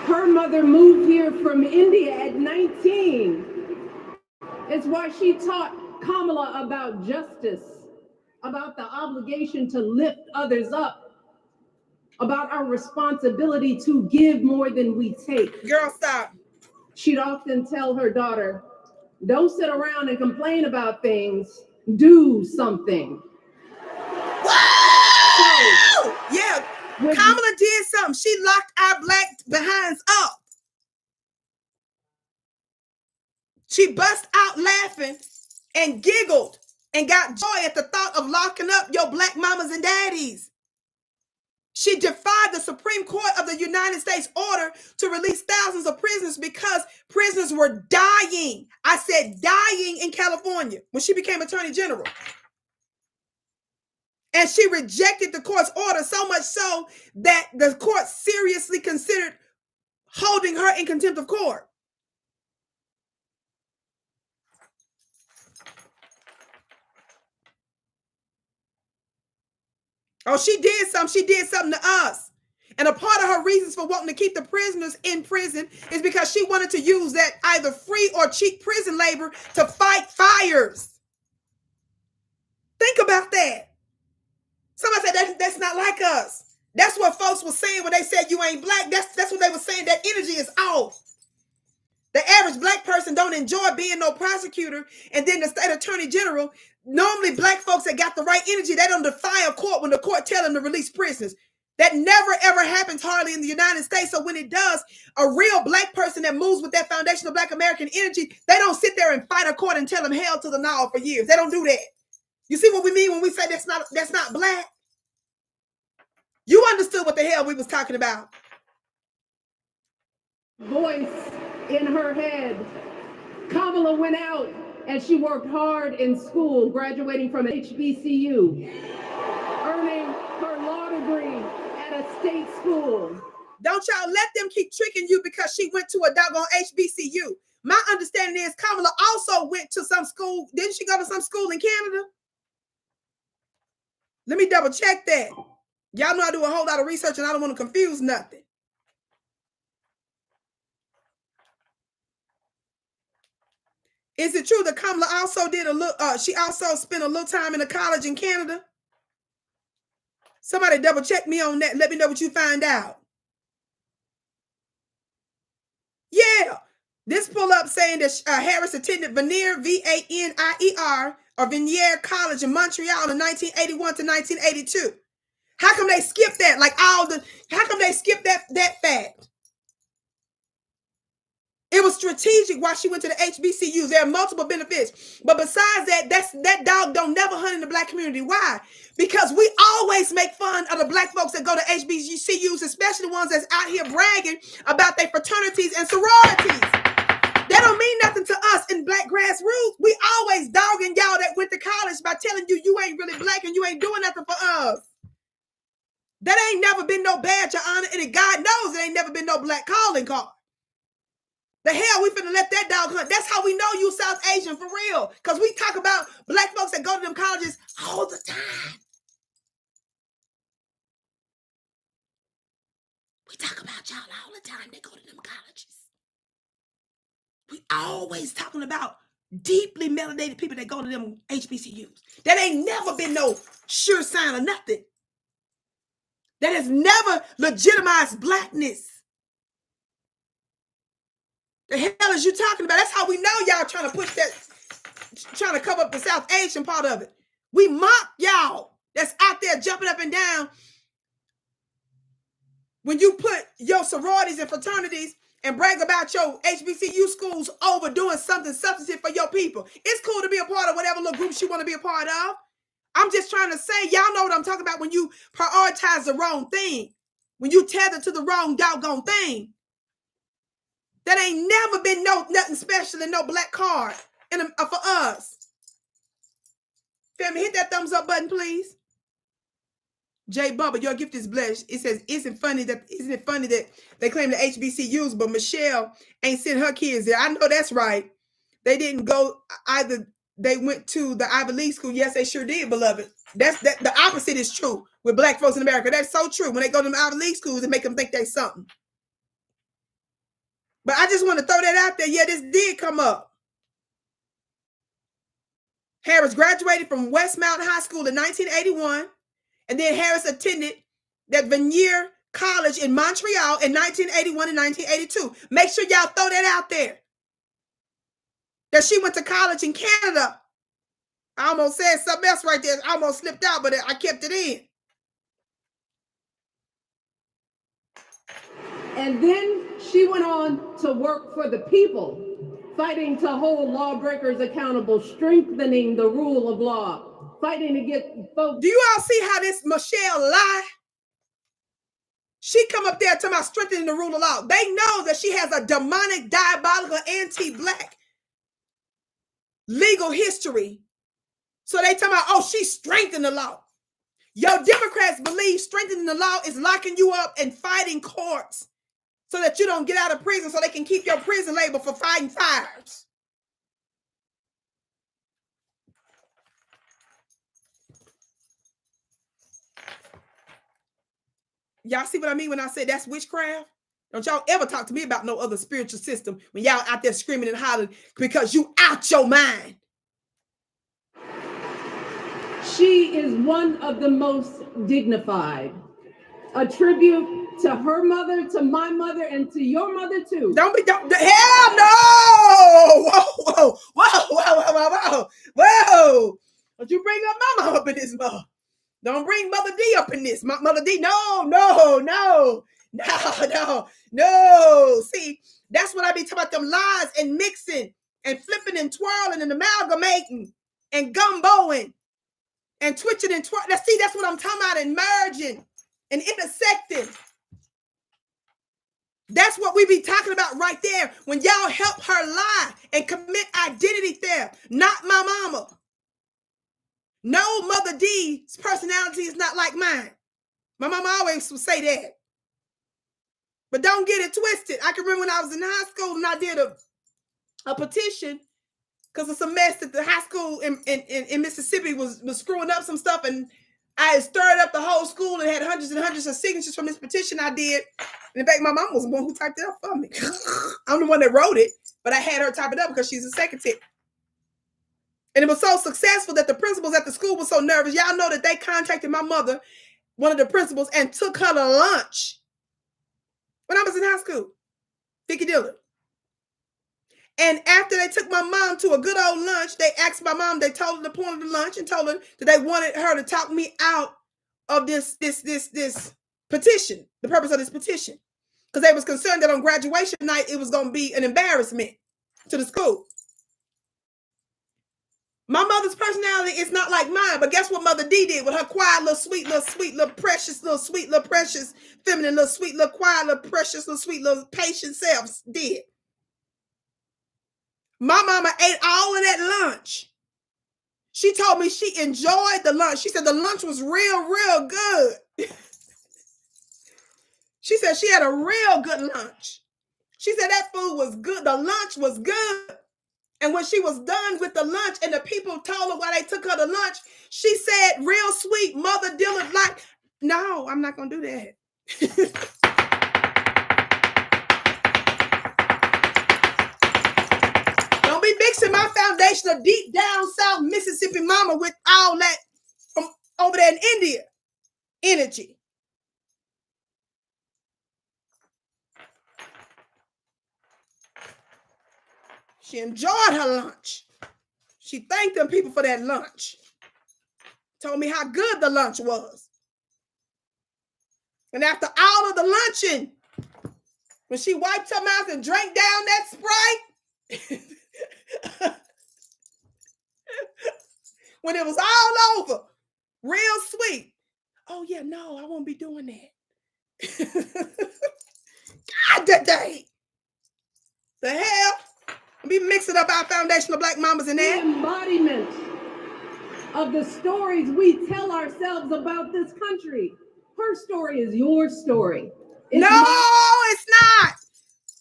her mother moved here from India at 19. It's why she taught Kamala about justice, about the obligation to lift others up, about our responsibility to give more than we take. Girl, stop. She'd often tell her daughter, don't sit around and complain about things, do something. Woo! Yeah, Kamala did something. She locked our black behinds up. She bust out laughing and giggled and got joy at the thought of locking up your black mamas and daddies. She defied the Supreme Court of the United States order to release thousands of prisoners because prisoners were dying. I said dying in California when she became Attorney General. And she rejected the court's order so much so that the court seriously considered holding her in contempt of court. Oh, she did something. She did something to us. And a part of her reasons for wanting to keep the prisoners in prison is because she wanted to use that either free or cheap prison labor to fight fires. Think about that. Somebody said that's not like us. That's what folks were saying when they said you ain't black. That's what they were saying. That energy is off. The average black person don't enjoy being no prosecutor. And then the state attorney general, normally black folks that got the right energy, they don't defy a court when the court tell them to release prisoners. That never, ever happens hardly in the United States. So when it does, a real black person that moves with that foundation of black American energy, they don't sit there and fight a court and tell them hell to the no for years. They don't do that. You see what we mean when we say that's not black? You understood what the hell we was talking about. Voice in her head. Kamala went out and she worked hard in school, graduating from HBCU, earning her law degree at a state school. Don't y'all let them keep tricking you because she went to a doggone HBCU. My understanding is Kamala also went to some school. Didn't she go to some school in Canada? Let me double check that. Y'all know I do a whole lot of research and I don't want to confuse nothing. Is it true that Kamala also did she also spent a little time in a college in Canada? Somebody double check me on that. Let me know what you find out. Yeah. This pull up saying that Harris attended Vanier, V-A-N-I-E-R, or Vanier College in Montreal in 1981 to 1982. How come they skip that? How come they skip that fact? It was strategic why she went to the HBCUs. There are multiple benefits. But besides that, that dog don't never hunt in the black community. Why? Because we always make fun of the black folks that go to HBCUs, especially the ones that's out here bragging about their fraternities and sororities. That don't mean nothing to us in black grassroots. We always dogging y'all that went to college by telling you you ain't really black and you ain't doing nothing for us. That ain't never been no badge of honor, and God knows it ain't never been no black calling card. The hell we finna let that dog hunt. That's how we know you South Asian for real. Because we talk about black folks that go to them colleges all the time. We talk about y'all all the time that go to them colleges. We always talking about deeply melanated people that go to them HBCUs. That ain't never been no sure sign of nothing. That has never legitimized blackness. The hell is you talking about? That's how we know y'all trying to push that, trying to cover up the South Asian part of it. We mock y'all that's out there jumping up and down when you put your sororities and fraternities and brag about your HBCU schools over doing something substantive for your people. It's cool to be a part of whatever little groups you want to be a part of. I'm just trying to say, y'all know what I'm talking about when you prioritize the wrong thing, when you tether to the wrong doggone thing. That ain't never been nothing special and no black card for us. Family, hit that thumbs up button, please. Jay Bubba, your gift is blessed. It says, isn't it funny that they claim the HBCUs, but Michelle ain't sent her kids there? I know that's right. They didn't go either. They went to the Ivy League school. Yes, they sure did, beloved. That the opposite is true with black folks in America. That's so true. When they go to the Ivy League schools, it make them think they something. But I just want to throw that out there. Yeah, this did come up. Harris graduated from Westmount High School in 1981. And then Harris attended that Vanier College in Montreal in 1981 and 1982. Make sure y'all throw that out there. That she went to college in Canada. I almost said something else right there. I almost slipped out, but I kept it in. And then she went on to work for the people, fighting to hold lawbreakers accountable, strengthening the rule of law. Fighting to get folks. Do you all see how this Michelle lie? She come up there talking about strengthening the rule of law. They know that she has a demonic, diabolical, anti-black legal history. So they talking about, oh, she strengthened the law. Yo, Democrats believe strengthening the law is locking you up and fighting courts so that you don't get out of prison so they can keep your prison label for fighting fires. Y'all see what I mean when I say that's witchcraft? Don't y'all ever talk to me about no other spiritual system when y'all out there screaming and hollering because you out your mind. She is one of the most dignified. A tribute to her mother, to my mother, and to your mother too. Hell no! Whoa, whoa, whoa, whoa, whoa, whoa, whoa. Don't you bring up my mama up in this mother. Don't bring Mother D up in this. Mother D, no. See, that's what I be talking about, them lies and mixing and flipping and twirling and amalgamating and gumboing and twitching and twirling. See, that's what I'm talking about, and merging and intersecting. That's what we be talking about right there when y'all help her lie and commit identity theft. Not my mama. No, Mother D's personality is not like mine. My mama always would say that. But don't get it twisted. I can remember when I was in high school and I did a petition because of some mess that the high school in Mississippi was screwing up some stuff, and I had stirred up the whole school and had hundreds and hundreds of signatures from this petition I did. And in fact, my mom was the one who typed it up for me. I'm the one that wrote it, but I had her type it up because she's a secretary. And it was so successful that the principals at the school were so nervous. Y'all know that they contacted my mother, one of the principals, and took her to lunch when I was in high school, Vicki Dillard. And after they took my mom to a good old lunch, they asked my mom, they told her the point of the lunch and told her that they wanted her to talk me out of this petition, the purpose of this petition. Because they was concerned that on graduation night, it was going to be an embarrassment to the school. My mother's personality is not like mine, but guess what Mother D did with her quiet, little sweet, little precious, little sweet, little precious, feminine, little sweet, little quiet, little precious, little sweet, little patient self did. My mama ate all of that lunch. She told me she enjoyed the lunch. She said the lunch was real good. She said she had a real good lunch. She said that food was good. The lunch was good. And when she was done with the lunch and the people told her why they took her to lunch, she said, real sweet, Mother Dillard, like, no, I'm not going to do that. Don't be mixing my foundation of deep down South Mississippi mama with all that from over there in India energy. She enjoyed her lunch. She thanked them people for that lunch. Told me how good the lunch was. And after all of the luncheon, when she wiped her mouth and drank down that Sprite, when it was all over, real sweet. Oh yeah, no, I won't be doing that. God, that day. The hell? Be mixing up our foundational black mamas in there. The embodiment of the stories we tell ourselves about this country. Her story is your story. No, it's not.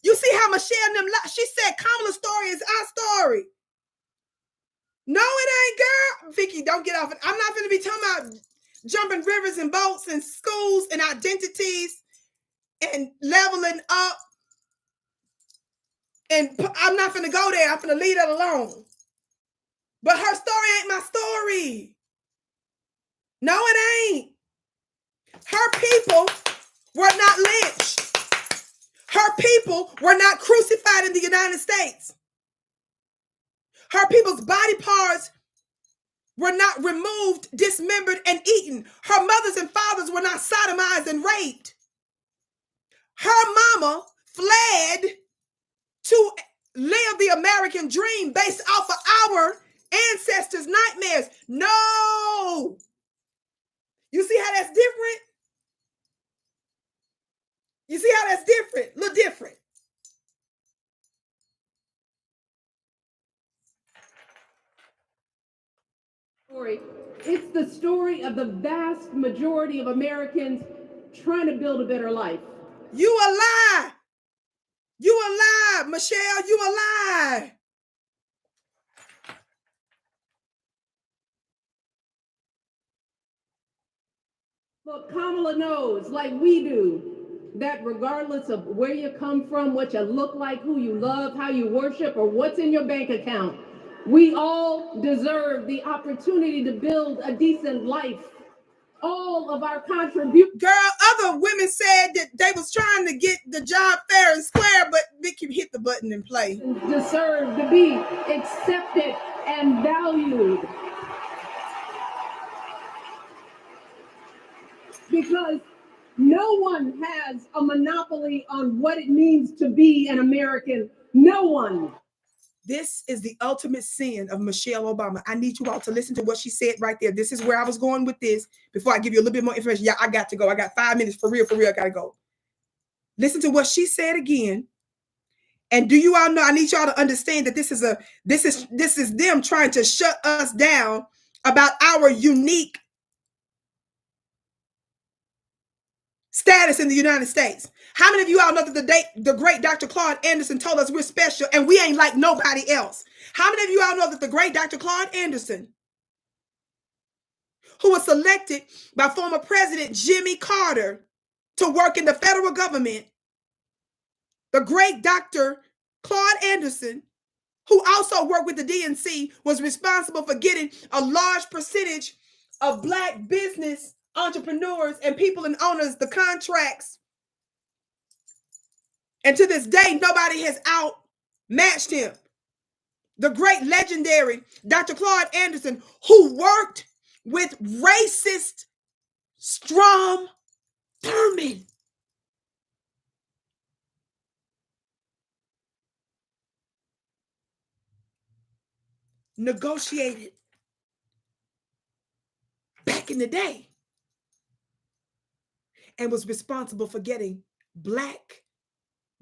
You see how Michelle and them, she said Kamala's story is our story. No, it ain't, girl. Vicki, don't get off it. I'm not going to be talking about jumping rivers and boats and schools and identities and leveling up. And I'm not going to go there. I'm going to leave that alone. But her story ain't my story. No, it ain't. Her people were not lynched. Her people were not crucified in the United States. Her people's body parts were not removed, dismembered, and eaten. Her mothers and fathers were not sodomized and raped. Her mama fled to live the American dream based off of our ancestors' nightmares. No! You see how that's different? You see how that's different? Look different. It's the story of the vast majority of Americans trying to build a better life. You a lie. You a lie, Michelle. You a lie. Look, Kamala knows, like we do, that regardless of where you come from, what you look like, who you love, how you worship, or what's in your bank account, we all deserve the opportunity to build a decent life. All of our contributions. Girl, other women said that they was trying to get the job fair and square, but Vicki hit the button and play. Deserve to be accepted and valued. Because no one has a monopoly on what it means to be an American. No one. This is the ultimate sin of Michelle Obama. I need you all to listen to what she said right there. This is where I was going with this before I give you a little bit more information. Yeah, I got to go. I got 5 minutes for real, I got to go. Listen to what she said again. And do you all know, I need y'all to understand that this is them trying to shut us down about our unique status in the United States. How many of you all know that the great Dr. Claude Anderson told us we're special and we ain't like nobody else? How many of you all know that the great Dr. Claude Anderson, who was selected by former President Jimmy Carter to work in the federal government, the great Dr. Claude Anderson, who also worked with the DNC, was responsible for getting a large percentage of Black business entrepreneurs and people and owners the contracts. And to this day, nobody has outmatched him. The great legendary Dr. Claude Anderson, who worked with racist Strom Thurmond. Negotiated back in the day and was responsible for getting Black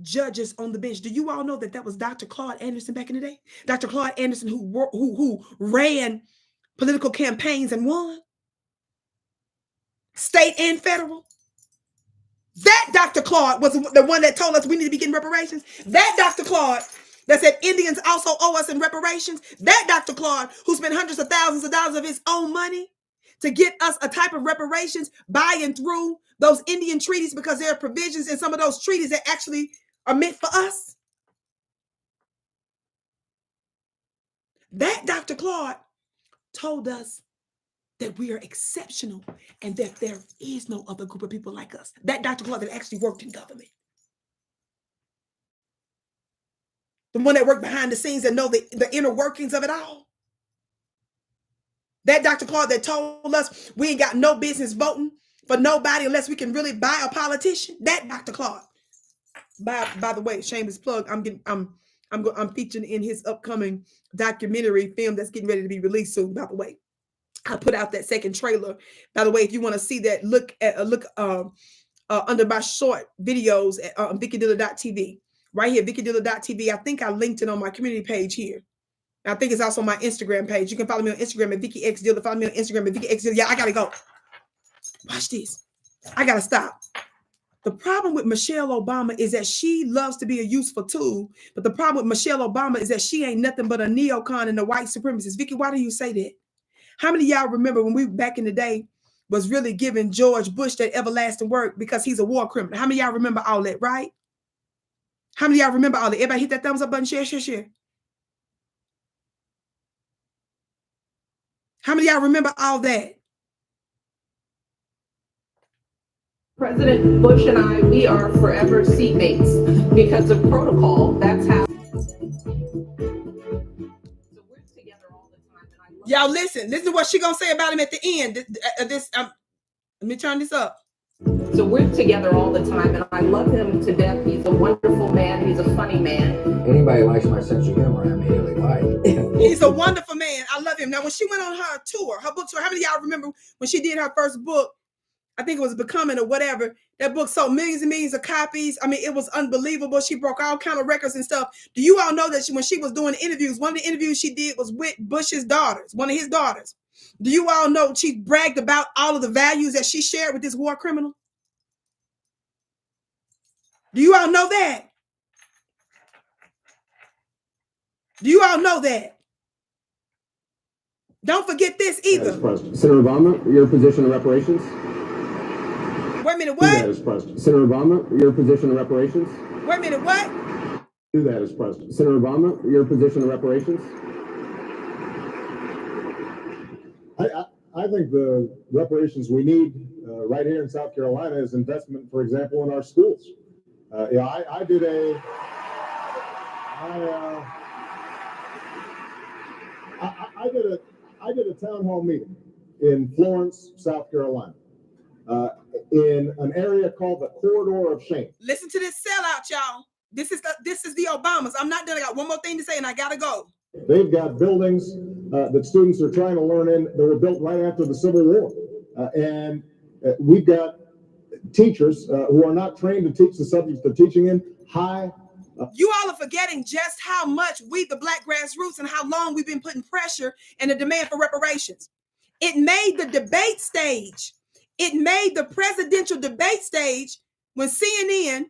judges on the bench. Do you all know that that was Dr. Claude Anderson back in the day? Dr. Claude Anderson who ran political campaigns and won, state and federal. That Dr. Claude was the one that told us we need to be getting reparations. That Dr. Claude that said Indians also owe us in reparations. That Dr. Claude who spent hundreds of thousands of dollars of his own money to get us a type of reparations by and through those Indian treaties, because there are provisions in some of those treaties that actually are meant for us. That Dr. Claude told us that we are exceptional and that there is no other group of people like us. That Dr. Claude that actually worked in government. The one that worked behind the scenes and know the inner workings of it all. That Dr. Claude that told us we ain't got no business voting for nobody unless we can really buy a politician. That Dr. Claude. By the way, shameless plug, I'm featuring in his upcoming documentary film that's getting ready to be released soon. By the way, I put out that second trailer. By the way, if you want to see that, look under my short videos at VickiDillard.tv. Right here, VickiDillard.tv. I think I linked it on my community page here. I think it's also my Instagram page. You can follow me on Instagram at Vicki X Dillard. Follow me on Instagram at Vicki X Dillard. Yeah, I gotta go. Watch this. I gotta stop. The problem with Michelle Obama is that she loves to be a useful tool. But the problem with Michelle Obama is that she ain't nothing but a neocon and a white supremacist. Vicki, why do you say that? How many of y'all remember when we back in the day was really giving George Bush that everlasting work because he's a war criminal? How many of y'all remember all that, right? How many of y'all remember all that? Everybody hit that thumbs up button, share, share, share. How many of y'all remember all that? President Bush and I, we are forever seatmates because of protocol. That's how. So we're together all the time. And I love Y'all listen to what she gonna say about him at the end. Let me turn this up. So we're together all the time, and I love him to death. He's a wonderful man. He's a funny man. Anybody likes my sense of humor, I immediately like. He's a wonderful man. I love him. Now, when she went on her tour, her book tour, how many of y'all remember when she did her first book? I think it was Becoming or whatever. That book sold millions and millions of copies. I mean, it was unbelievable. She broke all kind of records and stuff. Do you all know that when she was doing interviews, one of the interviews she did was with Bush's daughters, one of his daughters. Do you all know she bragged about all of the values that she shared with this war criminal? Do you all know that? Do you all know that? Don't forget this either. Senator Obama, your position on reparations? Wait a minute, Do that what? as president. Senator Obama, your position on reparations? Wait a minute, what? Do that as president. Senator Obama, your position on reparations? I think the reparations we need right here in South Carolina is investment, for example, in our schools. I did a town hall meeting in Florence, South Carolina, in an area called the Corridor of Shame. Listen to this sellout, y'all. This is the Obamas. I'm not done. I got one more thing to say, and I gotta go. They've got buildings that students are trying to learn in that were built right after the Civil War, and we've got teachers who are not trained to teach the subjects they're teaching in. You all are forgetting just how much we, the Black grassroots, and how long we've been putting pressure and the demand for reparations. It made the debate stage. It made the presidential debate stage when CNN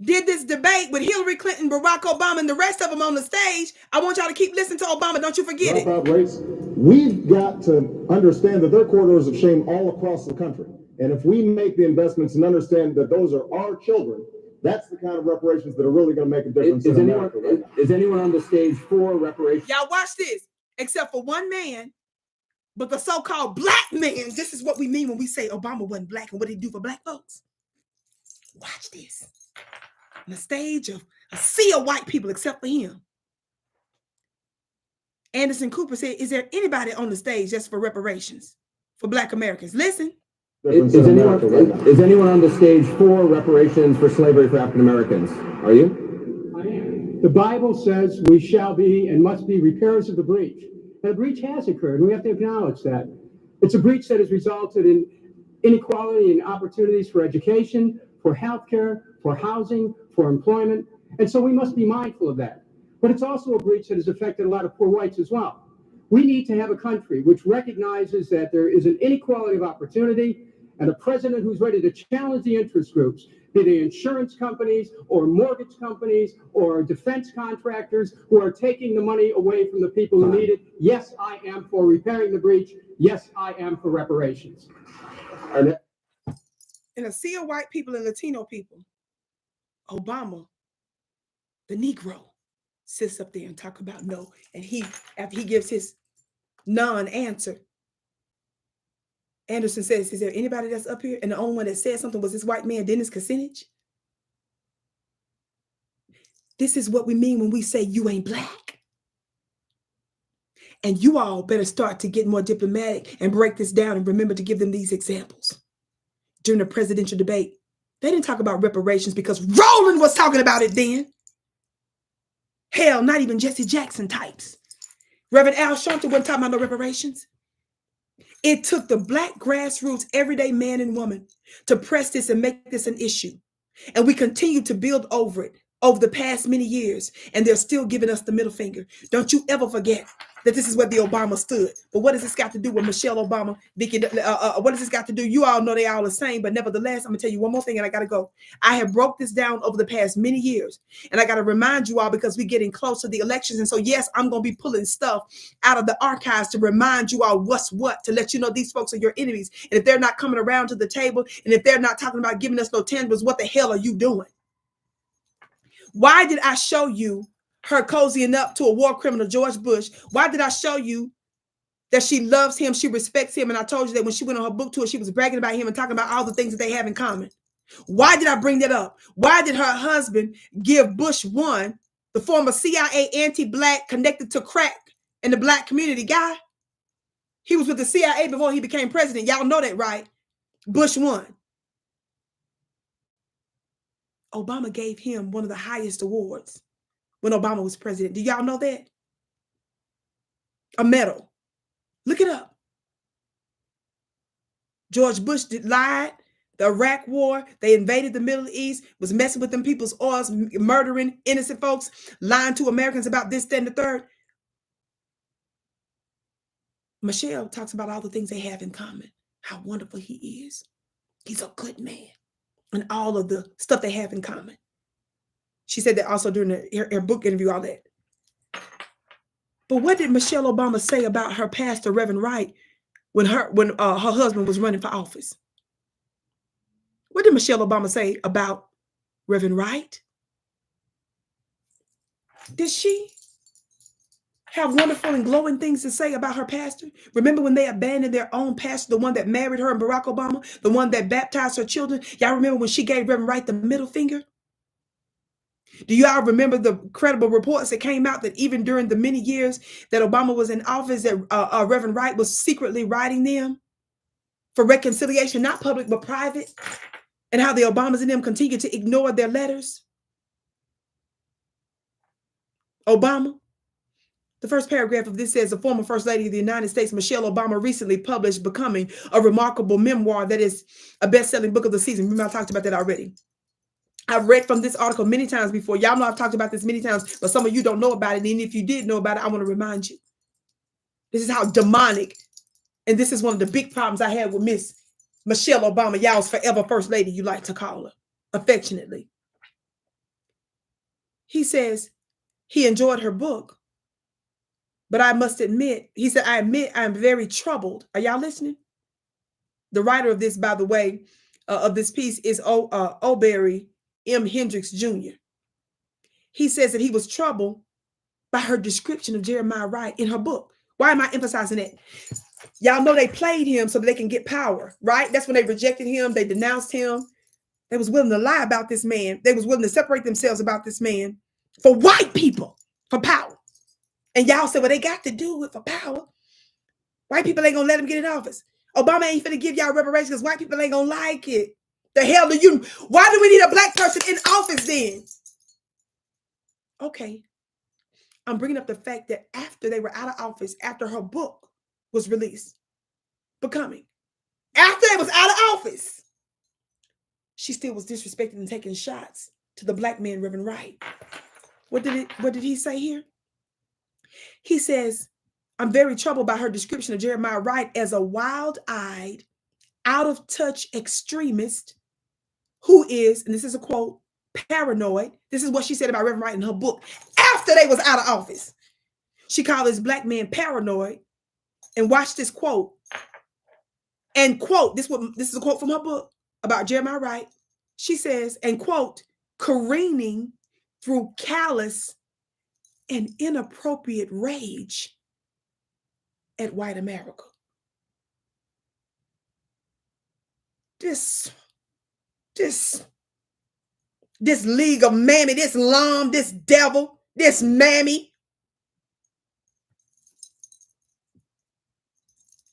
did this debate with Hillary Clinton, Barack Obama, and the rest of them on the stage. I want y'all to keep listening to Obama. Don't you forget it. Rates. We've got to understand that there are corridors of shame all across the country. And if we make the investments and understand that those are our children, that's the kind of reparations that are really going to make a difference. Is anyone on the stage for reparations? Y'all watch this, except for one man, but the so-called black man. This is what we mean when we say Obama wasn't black and what he do for black folks. Watch this. On the stage of a sea of white people except for him. Anderson Cooper said, is there anybody on the stage just for reparations for Black Americans? Listen. Is anyone on the stage for reparations for slavery for African Americans? Are you? I am. The Bible says we shall be and must be repairers of the breach. And a breach has occurred, and we have to acknowledge that. It's a breach that has resulted in inequality and opportunities for education, for healthcare, for housing, for employment. And so we must be mindful of that. But it's also a breach that has affected a lot of poor whites as well. We need to have a country which recognizes that there is an inequality of opportunity and a president who's ready to challenge the interest groups, be they insurance companies or mortgage companies or defense contractors who are taking the money away from the people who need it. Yes, I am for repairing the breach. Yes, I am for reparations. And a sea of white people and Latino people, Obama, the Negro, sits up there and talk about no. And after he gives his non-answer, Anderson says, is there anybody that's up here? And the only one that said something was this white man, Dennis Kucinich. This is what we mean when we say you ain't black. And you all better start to get more diplomatic and break this down and remember to give them these examples. During the presidential debate, they didn't talk about reparations because Roland was talking about it then. Hell, not even Jesse Jackson types. Reverend Al Sharpton wasn't talking about no reparations. It took the Black grassroots, everyday man and woman to press this and make this an issue. And we continue to build over it over the past many years, and they're still giving us the middle finger. Don't you ever forget that this is where the Obama stood. But what does this got to do with Michelle Obama, Vicki? What does this got to do? You all know they all the same, but nevertheless, I'm gonna tell you one more thing, and I gotta go. I have broke this down over the past many years, and I gotta remind you all because we're getting close to the elections, and so yes, I'm gonna be pulling stuff out of the archives to remind you all what's what, to let you know these folks are your enemies, and if they're not coming around to the table, and if they're not talking about giving us no tangibles, what the hell are you doing? Why did I show you her cozying up to a war criminal, George Bush? Why did I show you that she loves him, she respects him, and I told you that when she went on her book tour, she was bragging about him and talking about all the things that they have in common? Why did I bring that up? Why did her husband give Bush 1, the former CIA anti-black connected to crack in the black community guy? He was with the CIA before he became president. Y'all know that, right? Bush 1. Obama gave him one of the highest awards when Obama was president. Do y'all know that? A medal. Look it up. George Bush lied. The Iraq War, they invaded the Middle East, was messing with them people's oils, murdering innocent folks, lying to Americans about this, that, and the third. Michelle talks about all the things they have in common, how wonderful he is. He's a good man. And all of the stuff they have in common. She said that also during her book interview, all that. But what did Michelle Obama say about her pastor, Reverend Wright, when her husband was running for office? What did Michelle Obama say about Reverend Wright? Did she have wonderful and glowing things to say about her pastor? Remember when they abandoned their own pastor, the one that married her and Barack Obama, the one that baptized her children? Y'all remember when she gave Reverend Wright the middle finger? Do y'all remember the credible reports that came out that even during the many years that Obama was in office, that Reverend Wright was secretly writing them for reconciliation, not public, but private, and how the Obamas and them continue to ignore their letters? Obama. The first paragraph of this says, the former First Lady of the United States, Michelle Obama, recently published Becoming, a remarkable memoir that is a best-selling book of the season. Remember, I talked about that already. I've read from this article many times before. Y'all know I've talked about this many times, but some of you don't know about it. And if you did know about it, I want to remind you. This is how demonic, and this is one of the big problems I had with Miss Michelle Obama, y'all's forever First Lady, you like to call her, affectionately. He says he enjoyed her book, but I must admit, he said, I admit I'm very troubled. Are y'all listening? The writer of this, by the way, of this piece is Oberry M. Hendricks Jr. He says that he was troubled by her description of Jeremiah Wright in her book. Why am I emphasizing that? Y'all know they played him so that they can get power, right? That's when they rejected him. They denounced him. They was willing to lie about this man. They was willing to separate themselves about this man for white people, for power. And y'all said, well, they got to do it for power. White people ain't going to let him get in office. Obama ain't finna give y'all reparations because white people ain't going to like it. The hell do you, why do we need a black person in office then? Okay. I'm bringing up the fact that after they were out of office, after her book was released, Becoming, after they was out of office, she still was disrespecting and taking shots to the black man, Reverend Wright. What did he say here? He says, I'm very troubled by her description of Jeremiah Wright as a wild-eyed, out-of-touch extremist who is, and this is a quote, paranoid. This is what she said about Reverend Wright in her book after they was out of office. She called this black man paranoid. And watch this quote. And quote, this is a quote from her book about Jeremiah Wright. She says, and quote, careening through callous and inappropriate rage at white America. This league of mammy, this lum, this devil, this mammy.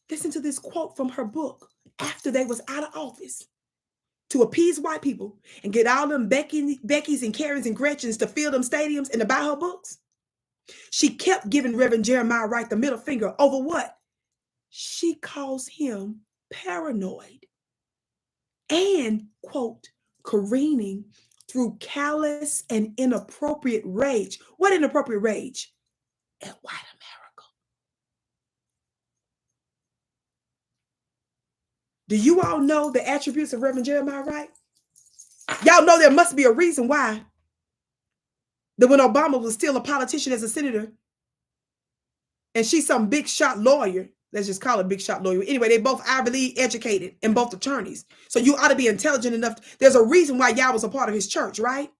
Listen to this quote from her book after they was out of office to appease white people and get all them Beckys and Karens and Gretchens to fill them stadiums and to buy her books. She kept giving Reverend Jeremiah Wright the middle finger over what? She calls him paranoid and, quote, careening through callous and inappropriate rage. What inappropriate rage? At white America. Do you all know the attributes of Reverend Jeremiah Wright? Y'all know there must be a reason why that when Obama was still a politician as a senator, and she's some big shot lawyer, let's just call it big shot lawyer. Anyway, they both Ivy League educated and both attorneys. So you ought to be intelligent enough. There's a reason why y'all was a part of his church, right?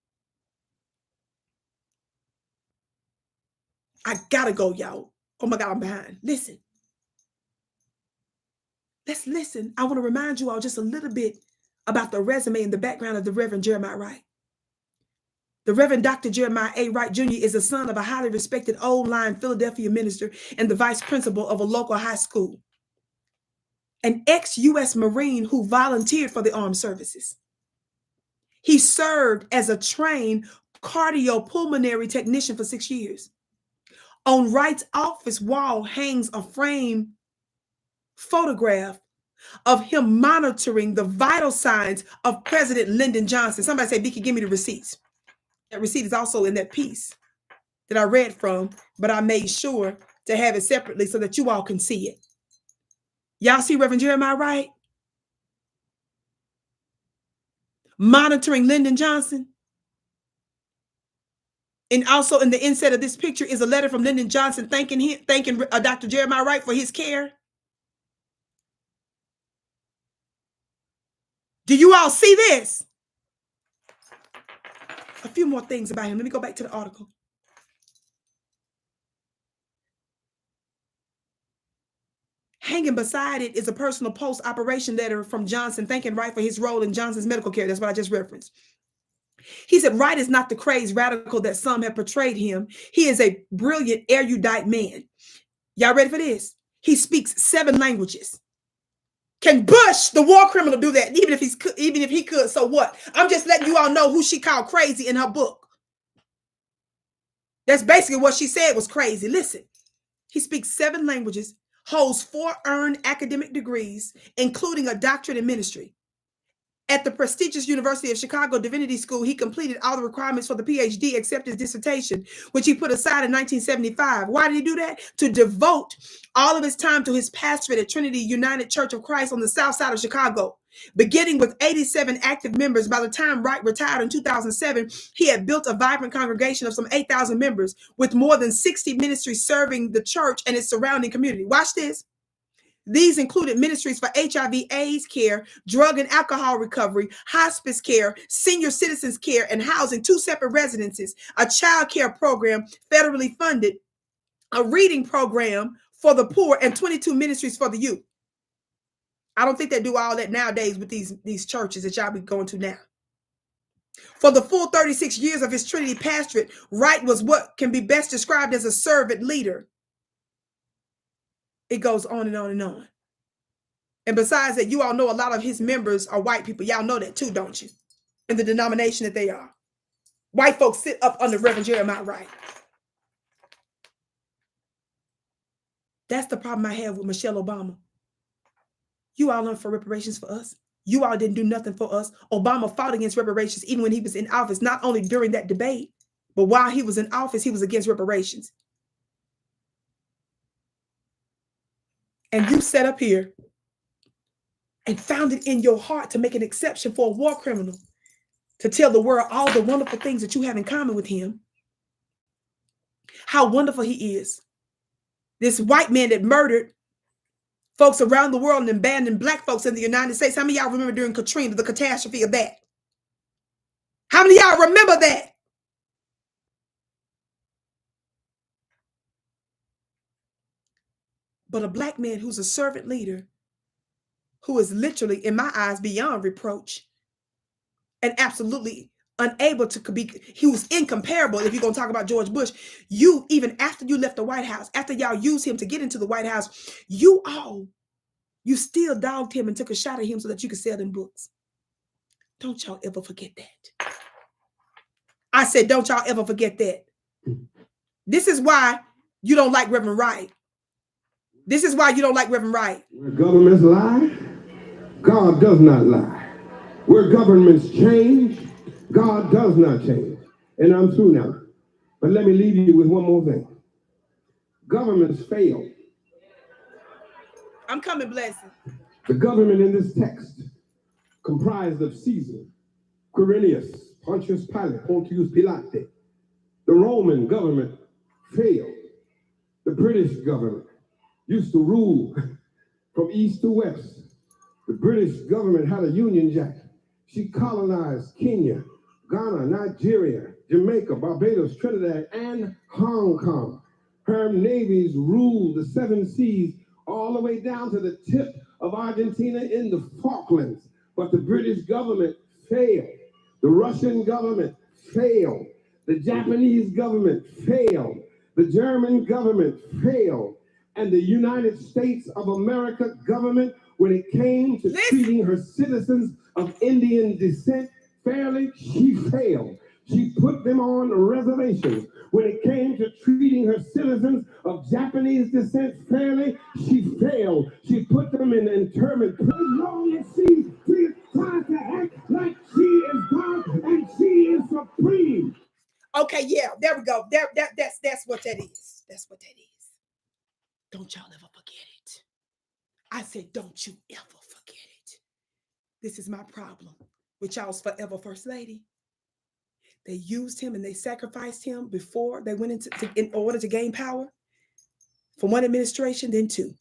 I gotta go, y'all. Oh my God, I'm behind. Listen. Let's listen. I want to remind you all just a little bit about the resume and the background of the Reverend Jeremiah Wright. The Reverend Dr. Jeremiah A. Wright Jr. is the son of a highly respected old-line Philadelphia minister and the vice principal of a local high school. An ex-U.S. Marine who volunteered for the armed services. He served as a trained cardiopulmonary technician for 6 years. On Wright's office wall hangs a framed photograph of him monitoring the vital signs of President Lyndon Johnson. Somebody say, Vicki, give me the receipts. That receipt is also in that piece that I read from, but I made sure to have it separately so that you all can see it. Y'all see Reverend Jeremiah Wright? Monitoring Lyndon Johnson. And also in the inset of this picture is a letter from Lyndon Johnson thanking Dr. Jeremiah Wright for his care. Do you all see this? A few more things about him. Let me go back to the article. Hanging beside it is a personal post-operation letter from Johnson thanking Wright for his role in Johnson's medical care. That's what I just referenced. He said, Wright is not the crazed radical that some have portrayed him. He is a brilliant, erudite man. Y'all ready for this? He speaks 7 languages. Can Bush, the war criminal, do that? Even if he could, so what? I'm just letting you all know who she called crazy in her book. That's basically what she said was crazy. Listen, he speaks 7 languages, holds 4 earned academic degrees, including a doctorate in ministry. At the prestigious University of Chicago Divinity School, he completed all the requirements for the PhD except his dissertation, which he put aside in 1975. Why did he do that? To devote all of his time to his pastorate at Trinity United Church of Christ on the south side of Chicago. Beginning with 87 active members, by the time Wright retired in 2007, he had built a vibrant congregation of some 8,000 members with more than 60 ministries serving the church and its surrounding community. Watch this. These included ministries for HIV/AIDS care, drug and alcohol recovery, hospice care, senior citizens care and housing, 2 separate residences, a child care program federally funded, a reading program for the poor, and 22 ministries for the youth. I don't think they do all that nowadays with these churches that y'all be going to now. For the full 36 years of his Trinity pastorate, Wright was what can be best described as a servant leader. It goes on and on and on. And besides that, you all know a lot of his members are white people. Y'all know that too, don't you? In the denomination that they are. White folks sit up under Reverend Jeremiah Wright. That's the problem I have with Michelle Obama. You all learned for reparations for us. You all didn't do nothing for us. Obama fought against reparations even when he was in office, not only during that debate, but while he was in office, he was against reparations. And you sat up here and found it in your heart to make an exception for a war criminal, to tell the world all the wonderful things that you have in common with him. How wonderful he is. This white man that murdered folks around the world and abandoned black folks in the United States. How many of y'all remember during Katrina, the catastrophe of that? How many of y'all remember that? But a black man who's a servant leader, who is literally, in my eyes, beyond reproach and absolutely unable to be, he was incomparable. If you're going to talk about George Bush, even after you left the White House, after y'all used him to get into the White House, you still dogged him and took a shot at him so that you could sell them books. Don't y'all ever forget that. I said, don't y'all ever forget that. This is why you don't like Reverend Wright. This is why you don't like Reverend Wright. Where governments lie, God does not lie. Where governments change, God does not change. And I'm through now. But let me leave you with one more thing. Governments fail. I'm coming, blessing. The government in this text comprised of Caesar, Quirinius, Pontius Pilate, Pontius Pilate. The Roman government failed. The British government used to rule from east to west. The British government had a Union Jack. She colonized Kenya, Ghana, Nigeria, Jamaica, Barbados, Trinidad, and Hong Kong. Her navies ruled the 7 seas all the way down to the tip of Argentina in the Falklands. But the British government failed. The Russian government failed. The Japanese government failed. The German government failed. And the United States of America government, when it came to treating her citizens of Indian descent fairly, she failed. She put them on reservations. When it came to treating her citizens of Japanese descent fairly, she failed. She put them in internment. As long as she tries to act like she is God and she is supreme. Okay, yeah, there we go. That's what that is. That's what that is. Don't y'all ever forget it. I said, don't you ever forget it. This is my problem with y'all's forever First Lady. They used him and they sacrificed him before they went in order to gain power. From one administration, then two.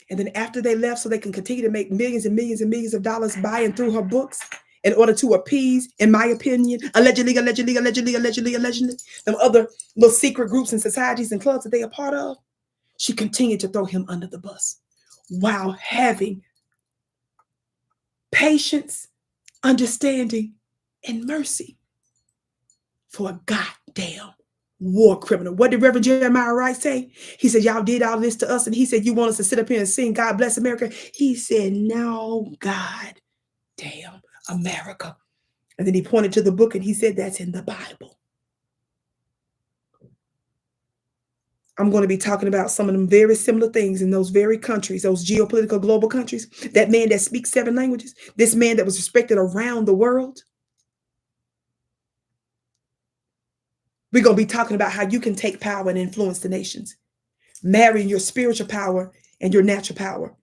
And then after they left, so they can continue to make millions and millions and millions of dollars buying through her books in order to appease, in my opinion, allegedly, them other little secret groups and societies and clubs that they are part of. She continued to throw him under the bus while having patience, understanding, and mercy for a goddamn war criminal. What did Reverend Jeremiah Wright say? He said, y'all did all this to us. And he said, you want us to sit up here and sing God Bless America? He said, no, God damn America. And then he pointed to the book and he said, that's in the Bible. I'm going to be talking about some of them very similar things in those very countries, those geopolitical global countries. That man that speaks 7 languages, this man that was respected around the world. We're going to be talking about how you can take power and influence the nations, marrying your spiritual power and your natural power.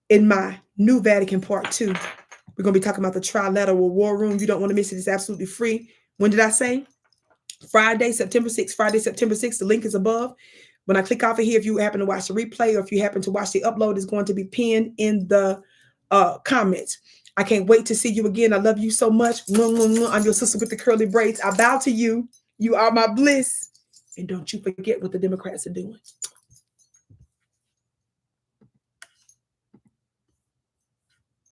In my new Vatican Part 2, we're going to be talking about the trilateral war room. You don't want to miss it. It's absolutely free. When did I say? Friday, September 6th. Friday, September 6th. The link is above. When I click off of here, if you happen to watch the replay or if you happen to watch the upload, it's going to be pinned in the comments. I can't wait to see you again. I love you so much. I'm your sister with the curly braids. I bow to you. You are my bliss. And don't you forget what the Democrats are doing.